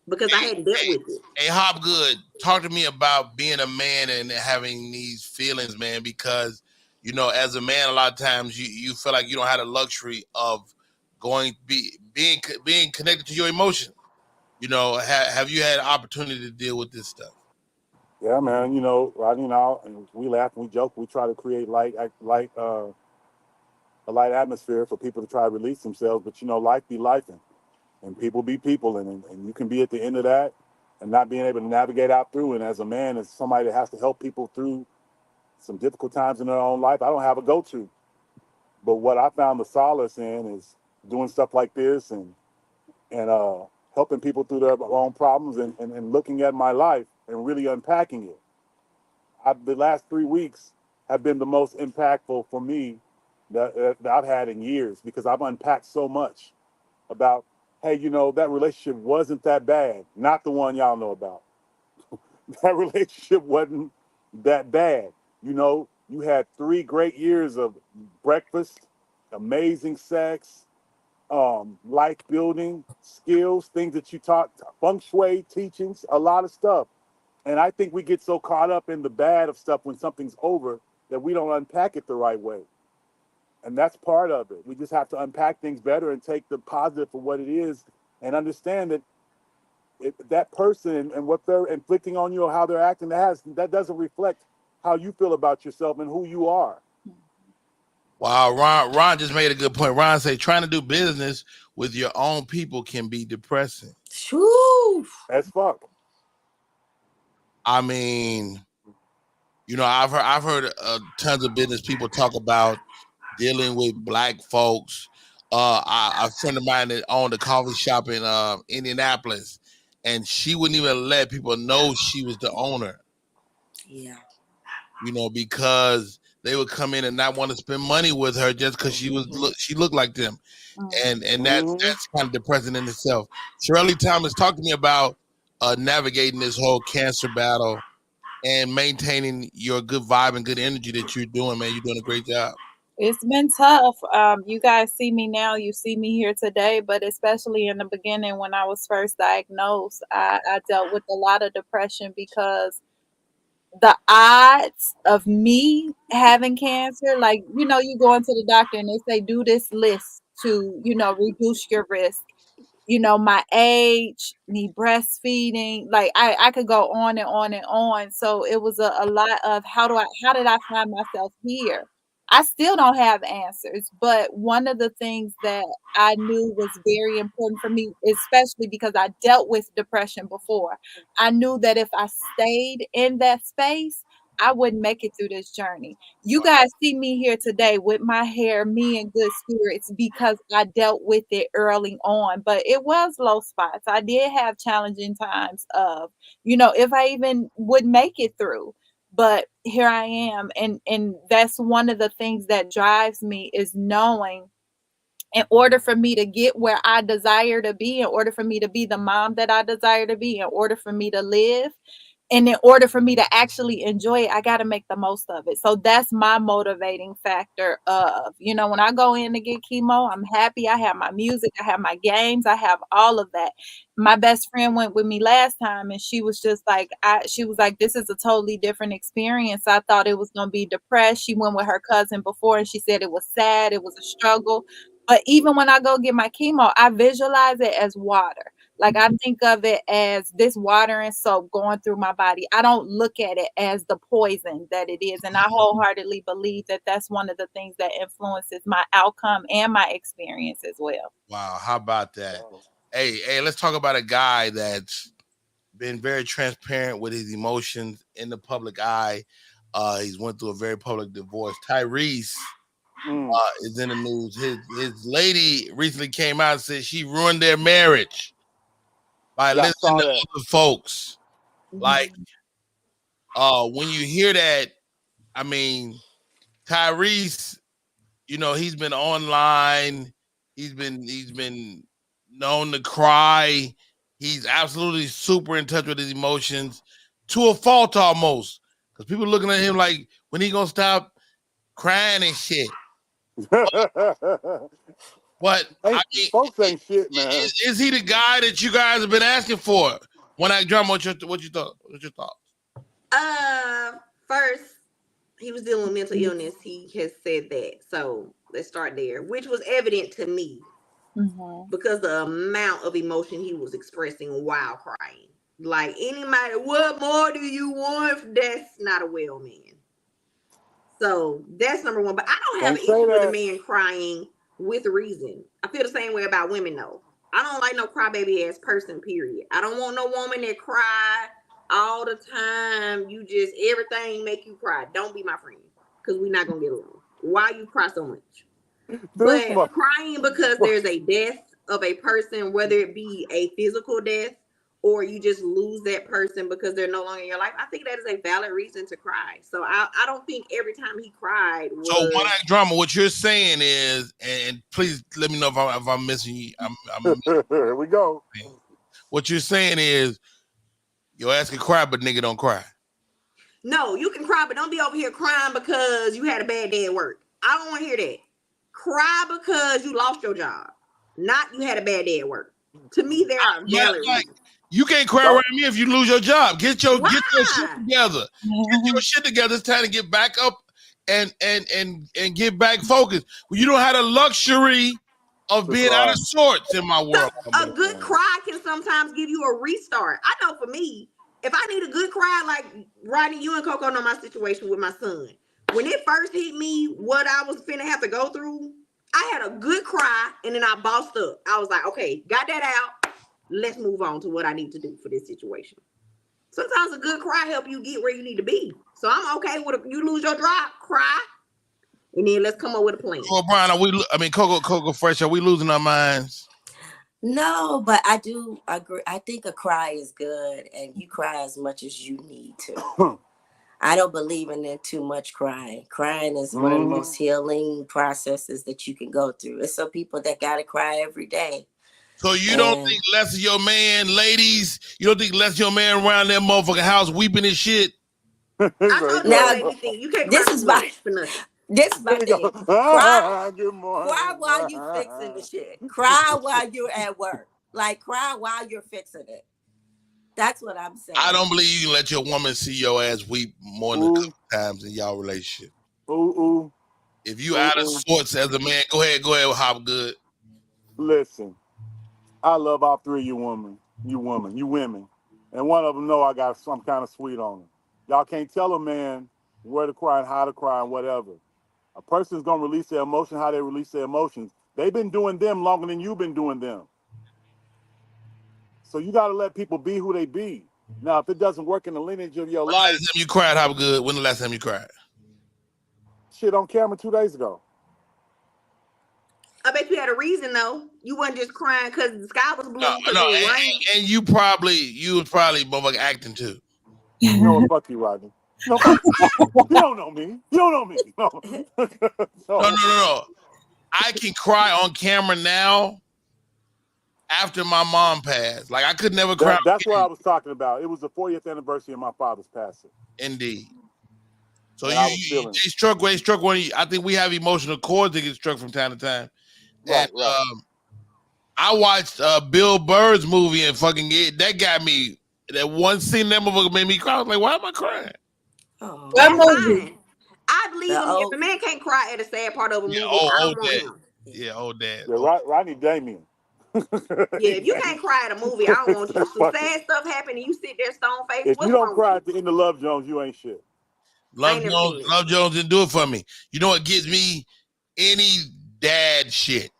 because I hadn't dealt with it. Hey, Hopgood, talk to me about being a man and having these feelings, man, because, you know, as a man, a lot of times you feel like you don't have the luxury of being connected to your emotions. You know, have you had an opportunity to deal with this stuff? Yeah, man. You know, Rodney and I, and we laugh and we joke. We try to create a light atmosphere for people to try to release themselves. But, you know, life be lifing, and people be people, and you can be at the end of that, and not being able to navigate out through. And as a man, as somebody that has to help people through some difficult times in their own life, I don't have a go-to. But what I found the solace in is doing stuff like this and helping people through their own problems and looking at my life and really unpacking it. The last 3 weeks have been the most impactful for me that I've had in years because I've unpacked so much about, hey, you know, that relationship wasn't that bad. Not the one y'all know about. That relationship wasn't that bad. You know, you had 3 great years of breakfast, amazing sex, life building skills, things that you taught, feng shui teachings, a lot of stuff. And I think we get so caught up in the bad of stuff when something's over that we don't unpack it the right way. And that's part of it. We just have to unpack things better and take the positive for what it is and understand that that person and what they're inflicting on you or how they're acting, that doesn't reflect how you feel about yourself and who you are. Wow, Ron just made a good point. Ron said trying to do business with your own people can be depressing. Shoo. As fuck. I mean, you know, I've heard tons of business people talk about dealing with black folks. A friend of mine that owned a coffee shop in Indianapolis, and she wouldn't even let people know she was the owner. Yeah. You know, because they would come in and not want to spend money with her just because she looked like them, and that's kind of depressing in itself. Shirley Thomas, talk to me about navigating this whole cancer battle and maintaining your good vibe and good energy that you're doing, man. You're doing a great job. It's been tough. You guys see me now, you see me here today, but especially in the beginning when I was first diagnosed, I dealt with a lot of depression because the odds of me having cancer, like, you go into the doctor and they say, do this list to, reduce your risk. My age, me breastfeeding, like I could go on and on and on. So it was a lot of how did I find myself here? I still don't have answers, but one of the things that I knew was very important for me, especially because I dealt with depression before, I knew that if I stayed in that space, I wouldn't make it through this journey. You guys see me here today with my hair, me in good spirits because I dealt with it early on, but it was low spots. I did have challenging times of, if I even would make it through. But here I am, and that's one of the things that drives me is knowing in order for me to get where I desire to be, in order for me to be the mom that I desire to be, in order for me to live, and in order for me to actually enjoy it, I got to make the most of it. So that's my motivating factor of, when I go in to get chemo, I'm happy. I have my music, I have my games, I have all of that. My best friend went with me last time and she was just like, she was like, this is a totally different experience. I thought it was going to be depressed. She went with her cousin before and she said it was sad. It was a struggle. But even when I go get my chemo, I visualize it as water. Like I think of it as this water and soap going through my body. I don't look at it as the poison that it is. And I wholeheartedly believe that that's one of the things that influences my outcome and my experience as well. Wow, how about that? Hey, let's talk about a guy that's been very transparent with his emotions in the public eye. He's went through a very public divorce. Tyrese is in the news. His lady recently came out and said she ruined their marriage by listening to other folks. Like, when you hear that, I mean, Tyrese, he's been online. He's been known to cry. He's absolutely super in touch with his emotions to a fault almost. Because people looking at him like, when he gonna stop crying and shit? But I mean, folks ain't shit, man. is he the guy that you guys have been asking for? When I drum, what you thought? What's your thoughts? First, he was dealing with mental illness. He has said that. So let's start there, which was evident to me because the amount of emotion he was expressing while crying. Like anybody, what more do you want? That's not a well man. So that's number one. But I don't have an issue with a man crying with reason. I feel the same way about women though. I don't like no crybaby ass person, period. I don't want no woman that cry all the time. You just, everything make you cry. Don't be my friend, because we're not going to get along. Why you cry so much? But crying because there's a death of a person, whether it be a physical death or you just lose that person because they're no longer in your life, I think that is a valid reason to cry. So I don't think every time he cried was... So one act drama. What you're saying is, and please let me know if I'm missing you. Here we go. What you're saying is, your ass can cry, but nigga don't cry. No, you can cry, but don't be over here crying because you had a bad day at work. I don't want to hear that. Cry because you lost your job, not you had a bad day at work. To me, there are valid reasons. You can't cry around me if you lose your job. Get your shit together. Get your shit together. It's time to get back up and get back focused. Well, you don't have the luxury of being out of sorts in my world. A good cry can sometimes give you a restart. I know for me, if I need a good cry, like Rodney, you and Coco know my situation with my son. When it first hit me, what I was finna have to go through, I had a good cry and then I bossed up. I was like, okay, got that out. Let's move on to what I need to do for this situation. Sometimes a good cry help you get where you need to be. So I'm okay with you lose your job, cry, and then let's come up with a plan. Well, Brian, Coco Fresh, are we losing our minds? No, but I do agree. I think a cry is good, and you cry as much as you need to. I don't believe in too much crying. Crying is one of the most healing processes that you can go through. There's some people that gotta cry every day. So you don't think less of your man, ladies? You don't think less of your man around that motherfucking house weeping and shit? I told you now, you can't cry for nothing. This is my thing. Cry while you fixing the shit. Cry while you're at work. Like, cry while you're fixing it. That's what I'm saying. I don't believe you can let your woman see your ass weep more than a couple times in y'all relationship. If you out of sorts as a man, go ahead, hop good. Listen, I love all three of you women. And one of them know I got some kind of sweet on them. Y'all can't tell a man where to cry and how to cry and whatever. A person's going to release their emotion how they release their emotions. They've been doing them longer than you've been doing them. So you got to let people be who they be. Now, if it doesn't work in the lineage of your life. When the last time you cried, hop good? When the last time you cried? Shit, on camera 2 days ago. I bet you had a reason though. You wasn't just crying because the sky was blue. And you was probably motherfucking acting too. You know what? Fuck you, Rodney. No, you don't know me. No. I can cry on camera now after my mom passed. Like I could never cry. That's what I was talking about. It was the 40th anniversary of my father's passing. Indeed. So they struck one of you. I think we have emotional chords that get struck from time to time. Right. I watched Bill Burr's movie and that got me. That one scene that motherfucker made me cry. I was like, why am I crying? Oh, what movie? I believe him. If a man can't cry at a sad part of a movie, I don't want him. Yeah, old dad. Yeah, Rodney Damien. Yeah, if you can't cry at a movie, I don't want you. Some sad stuff happen and you sit there stone faced. If you don't cry at the end of Love Jones, you ain't shit. Love Jones didn't do it for me. You know what gets me? Any dad shit.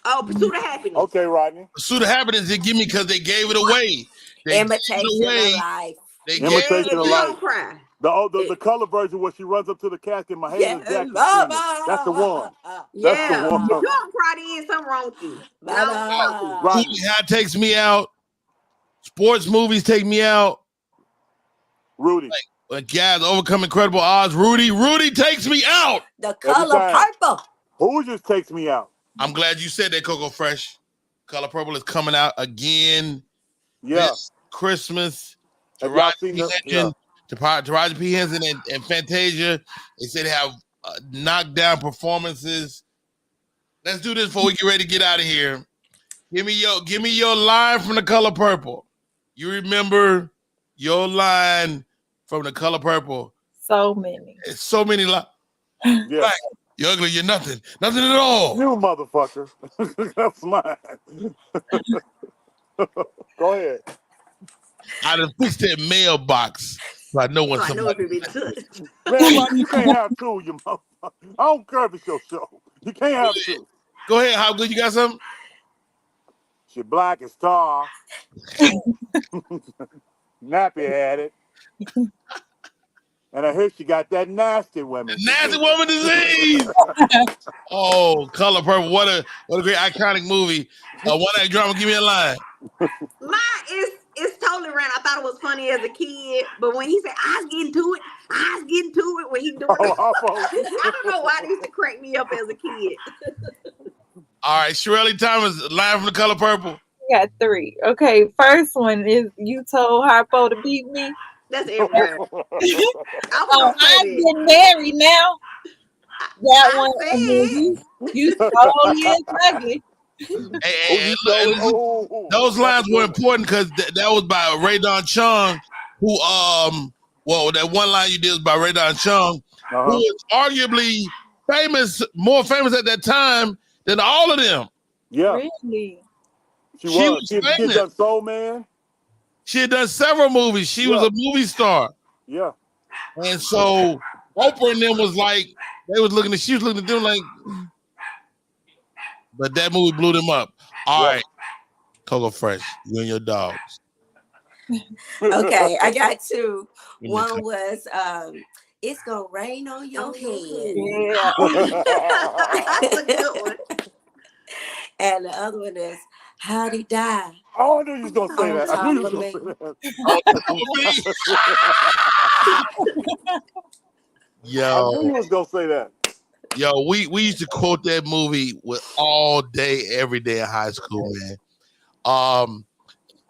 Oh, Pursuit of Happiness. Okay, Rodney. Pursuit of Happiness they give me because they gave it away. Imitation of Life. Imitation of Life. Don't cry. The color version where she runs up to the casket, my Jackson. That's the one. That's the one. If you don't cry then, something wrong with you. That takes me out. Sports movies take me out. Rudy. Like guys overcome incredible odds. Rudy takes me out. The Color Purple. Who just takes me out? I'm glad you said that, Coco Fresh. Color Purple is coming out again. This Christmas. Taraji P. Henson and Fantasia. They said they have knockdown performances. Let's do this before we get ready to get out of here. Give me your line from The Color Purple. You remember your line from The Color Purple? So many. It's so many lines. Yeah. Like, you're ugly, you're nothing. Nothing at all. You motherfucker. That's mine. Go ahead. I done fixed that mailbox. So I know when somebody. Man, you can't have two, you motherfucker. I don't care if it's your show. You can't have two. Go ahead, how good you got something? She black as tar. Nappy had it. And I heard she got that nasty woman. Nasty woman disease. Oh, Color Purple. What a great iconic movie. One act drama. Give me a line. It's totally random. I thought it was funny as a kid, but when he said I was getting to it when he doing it, I don't know why it used to crack me up as a kid. All right, Shirley Thomas, line from The Color Purple. We got 3. Okay, first one is you told Harpo to beat me. That's everywhere. I'm getting married now. That one, and then you stole his nugget. Those lines were important because that was by Ray Don Chung, who that one line you did was by Ray Don Chung, who was arguably more famous at that time than all of them. Yeah, really. She had done Soul Man. She had done several movies. She was a movie star. Yeah, and so Oprah and them was like, she was looking at them like, but that movie blew them up. All right, Coco Fresh, you and your dogs. Okay, I got 2. One was it's gonna rain on your head. Yeah. That's a good one. And the other one is how'd he die? Oh, I knew you was gonna say that. I knew you was gonna say that. Yo, I knew you was gonna say that. Yo, we used to quote that movie with all day, every day in high school, man.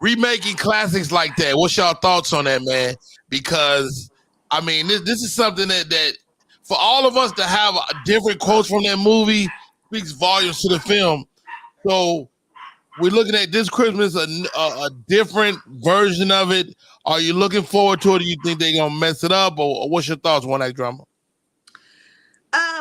Remaking classics like that. What's y'all thoughts on that, man? Because I mean, this is something that for all of us to have different quotes from that movie speaks volumes to the film. So we're looking at this Christmas a different version of it. Are you looking forward to it? Or you think they're gonna mess it up, or what's your thoughts, One Act Drama?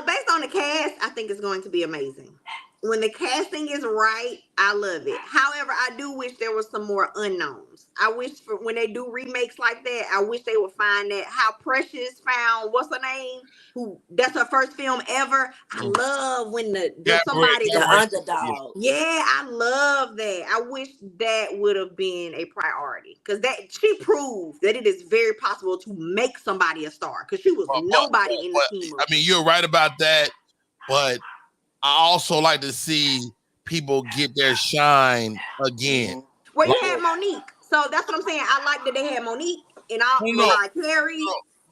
Based on the cast, I think it's going to be amazing. When the casting is right, I love it. However, I do wish there was some more unknowns. I wish when they do remakes like that, I wish they would find that how Precious found what's her name, who that's her first film ever. I love when the underdog. Yeah, I love that. I wish that would have been a priority because that she proved that it is very possible to make somebody a star because she was nobody in the team. I mean, you're right about that, but I also like to see people get their shine again. Well, you had Monique, so that's what I'm saying. I like that they had Monique and Carrie.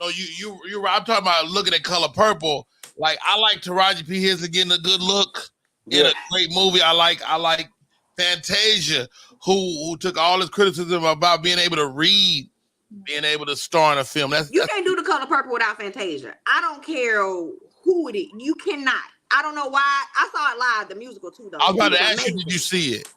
No, you're right. I'm talking about looking at Color Purple. Like I like Taraji P. Henson getting a good look in a great movie. I like Fantasia, who took all this criticism about being able to read, being able to star in a film. You can't do The Color Purple without Fantasia. I don't care who it is. You cannot. I don't know why. I saw it live, the musical too, though. I was about to ask you, did you see it?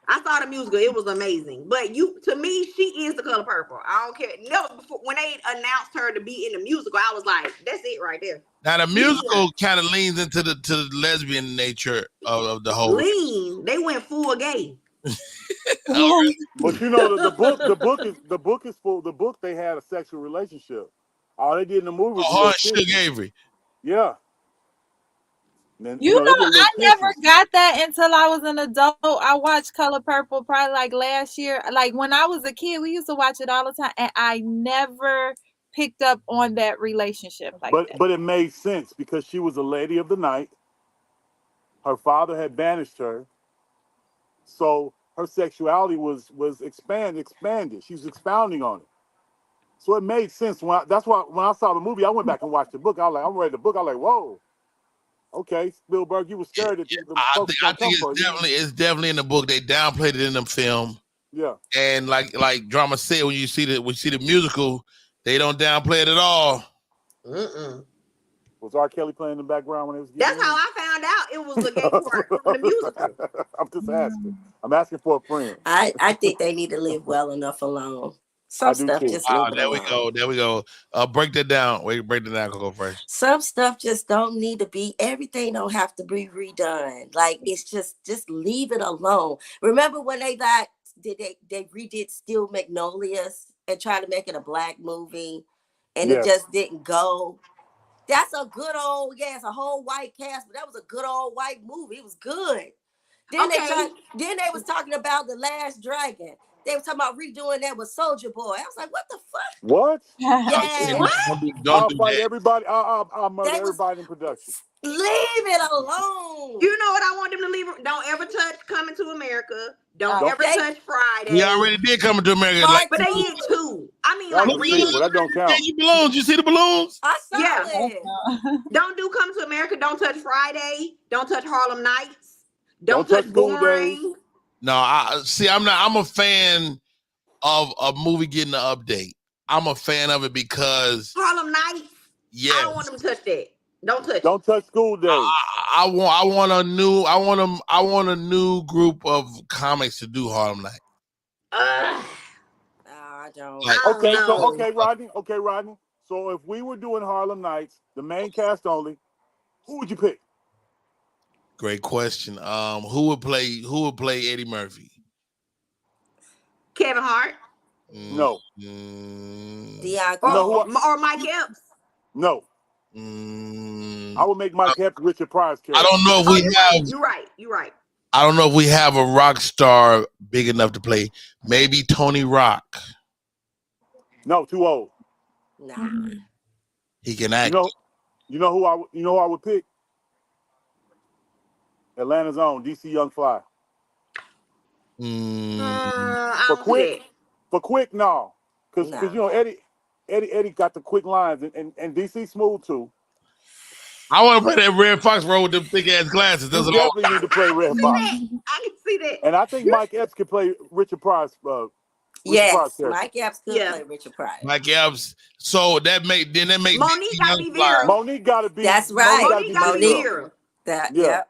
I saw the musical. It was amazing. But to me, she is The Color Purple. I don't care. No, when they announced her to be in the musical, I was like, that's it right there. Now the musical kind of leans into the lesbian nature of the whole. They went full gay. But you know the book they had a sexual relationship. All they did in the movie was Suge Avery. Yeah. Then, I never got that until I was an adult. I watched Color Purple probably like last year. Like when I was a kid, we used to watch it all the time, and I never picked up on that relationship that. But it made sense because she was a lady of the night. Her father had banished her, so her sexuality was expanded. She was expounding on it, so it made sense. That's why when I saw the movie, I went back and watched the book. I was like, I'm reading the book. I was like, whoa. Okay, Spielberg, you were scared that I think it's definitely in the book. They downplayed it in the film. Yeah. And like Drama said, when you see the musical, they don't downplay it at all. Was R. Kelly playing in the background when it was That's how I found out it was the gay part of the musical. I'm just asking. I'm asking for a friend. I think they need to leave well enough alone. Some stuff just there we go. Break that down. Break that down, Coco Fresh. Some stuff just don't need to be. Everything don't have to be redone. Like it's just leave it alone. Remember when they redid Steel Magnolias and tried to make it a black movie, and it just didn't go. That's a good old it's a whole white cast, but that was a good old white movie. It was good. Then Okay. Then they was talking about The Last Dragon. They were talking about redoing that with Soldier Boy. I was like, what the fuck? What? Yeah. What? Don't I'll do fight that. everybody. I'll murder They was everybody in production. leave it alone. You know what I want them to leave? Don't ever touch Coming to America. Don't Oh. ever They touch Friday. We already did Coming to America. Like, part But they two. did two. I mean, That like was a sequel. That don't yeah, count. you balloons. You see the balloons? I saw Yeah. it. Don't do Come to America. Don't touch Friday. Don't touch Harlem Nights. Don't Don't touch touch School Days. Boomerang. No, I see. I'm a fan of a movie getting an update. I'm a fan of it because Harlem Nights. yes, I don't want them to touch that. Don't touch it. Don't touch School Days. I want a new group of comics to do Harlem Night. Ugh. I don't. Like, I don't Okay, know. so okay, Rodney. So if we were doing Harlem Nights, the main cast only, who would you pick? great question. Who would play Eddie Murphy? Kevin Hart No. Deion or, know who or Mike Epps. No. I would make Mike Epps Richard Pryor's character. I don't know if Oh, we have. You're right. You're right. I don't know if we have a rock star big enough to play. Maybe Tony Rock. No, too old. Nah. He can act. You know who I would pick? Atlanta's own DC Young Fly. I For don't quick, see that. for quick, no, because No. you know Eddie got the quick lines and DC smooth too. I want to play that Red Fox role with them thick ass glasses. You That's what definitely need to play Red Fox, I can see that. and I think Mike Epps could play Richard Pryor's. Yes, character. Mike Epps could Yeah. play Richard Pryor. Mike Epps. So that make Monique DC gotta Young be Fly. Vera. Monique got to be. That's right. Monique gotta be Monique. Vera. That, Yeah. yeah.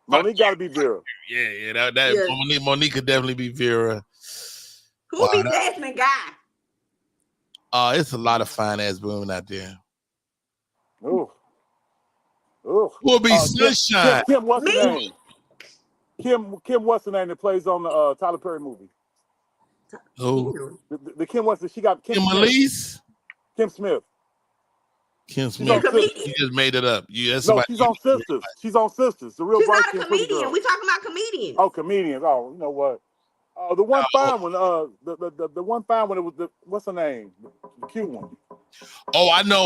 Monique got to be Vera. Yeah, that Yeah. Monique could definitely be Vera. Who Wow, be that- Jasmine Guy? It's a lot of fine ass women out there. Ooh. Who will be Sunshine? Kim, what's Me? her name? Kim, what's the name that plays on the Tyler Perry movie? Who? The Kim, what's the, she got Kim Smith. Elise? Kim Smith. Kim She's Smith. on comedian. You just made it up. That's No, somebody she's on you- Sisters. She's on Sisters. The real She's bright not a skin pretty comedian. girl. We talking about comedians. Oh, comedians. Oh, you know what? The one fine one. The one fine one. It was what's her name? The cute one. Oh, I know.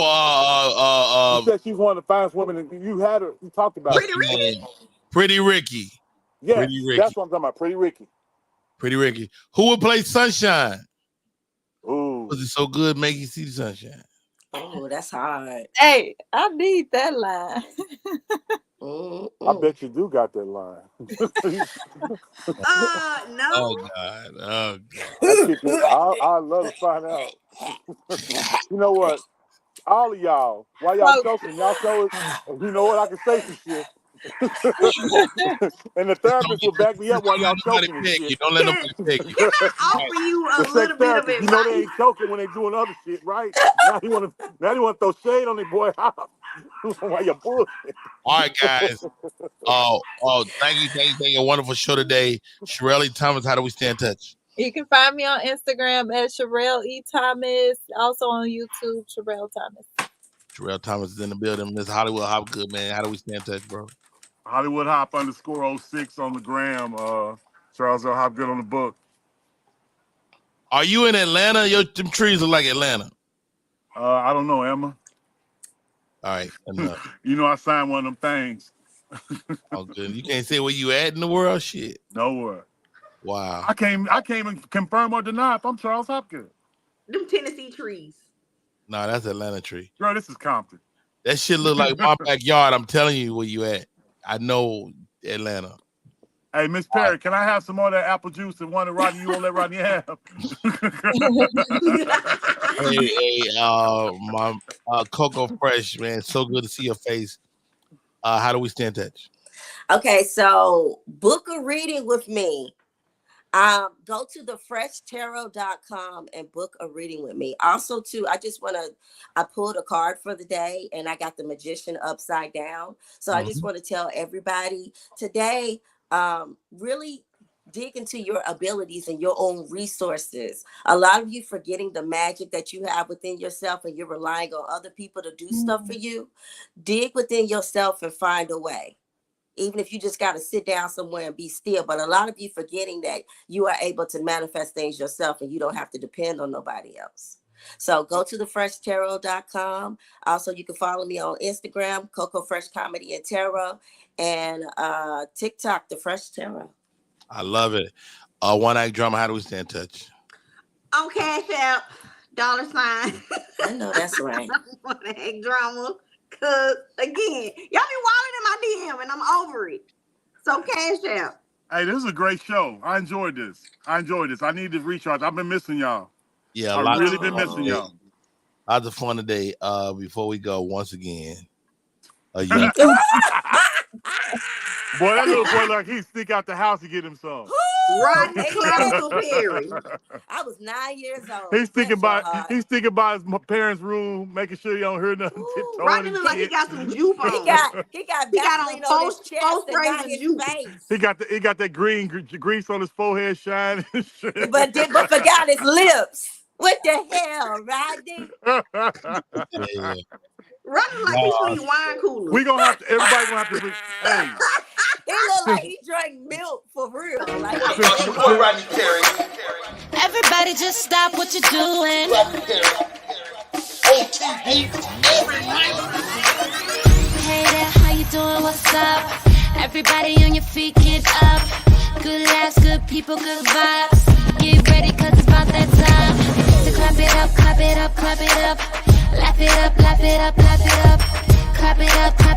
You said she's one of the finest women. And you had her. You talked about. Pretty her. Ricky. Pretty Ricky. Yes, Pretty Ricky. that's what I'm talking about. Pretty Ricky. Pretty Ricky. Who would play Sunshine? Ooh. Was it so good? Make you see the sunshine. Oh, that's hard. Hey, I need that line. I bet you do got that line. No. Oh God. Oh God. I'd love to find out. You know what? All of y'all, while y'all joking, y'all show us. You know what? I can say some shit. And the therapist will back me up while y'all choking and shit. You don't let nobody pick you. Can I offer you a The sex little bit of therapist, you know they advice? ain't choking when they doing other shit, right? Now you want to throw shade on their boy house while you're bullshit. All right, guys. Thank you. A wonderful show today. Shirley Thomas, how do we stay in touch? You can find me on Instagram at Sherelle E. Thomas. Also on YouTube, Sherelle Thomas. Sherelle Thomas is in the building. Miss Hollywood Hopgood, man. How do we stay in touch, bro? Hollywood Hop _06 on the gram. Charles L. Hopgood on the book. Are you in Atlanta? Them trees look like Atlanta. I don't know, Emma. All right. Enough. You know I signed one of them things. Oh, good. You can't say where you at in the world? Shit. Nowhere. Wow. I can't even confirm or deny if I'm Charles Hopgood. Them Tennessee trees. No, that's Atlanta tree. Girl, this is Compton. That shit look like my backyard. I'm telling you where you at. I know Atlanta. Hey, Miss Perry, can I have some more of that apple juice and one that Rodney you won't let Rodney have? My Coco Fresh, man. So good to see your face. How do we stay in touch? Okay, so book a reading with me. Go to thefreshtarot.com and book a reading with me. Also, too, I pulled a card for the day and I got the Magician upside down. So I just want to tell everybody today, really dig into your abilities and your own resources. A lot of you forgetting the magic that you have within yourself and you're relying on other people to do stuff for you. Dig within yourself and find a way. Even if you just got to sit down somewhere and be still. But a lot of you forgetting that you are able to manifest things yourself and you don't have to depend on nobody else. So go to thefreshtarot.com. Also, you can follow me on Instagram, Coco Fresh Comedy and Tarot, and TikTok, The Fresh Tarot. I love it. One Night Drama, how do we stay in touch? On Cash App, $. I know that's right. One Night Drama. Cause again, y'all be wilding in my DM and I'm over it. So Cash App. Hey, this is a great show. I enjoyed this. I need to recharge. I've been missing y'all. Yeah, I've really been missing y'all. Lots of fun today. Before we go, once again, boy, that little boy like he sneak out the house to get him some. Rodney Classical Perry. I was 9 years old. He's sticking by his parents' room, making sure you don't hear nothing. Rodney look like he got some jupe on. He got on his chest and not his face. He got that green grease on his forehead shining. but forgot his lips. What the hell, Rodney? yeah. Rodney like he's from wine cooler. Everybody's gonna have to. Hey. He look like he drank milk for real. Like Rodney Perry. Everybody just stop what you're doing. Rodney Perry. OTV every night. Hey there, how you doing? What's up? Everybody on your feet, get up. Good laughs, good people, good vibes. Get ready, cause it's about that time. To clap it up, clap it up, clap it up. Laugh it up, laugh it up, laugh it up. Clap it up,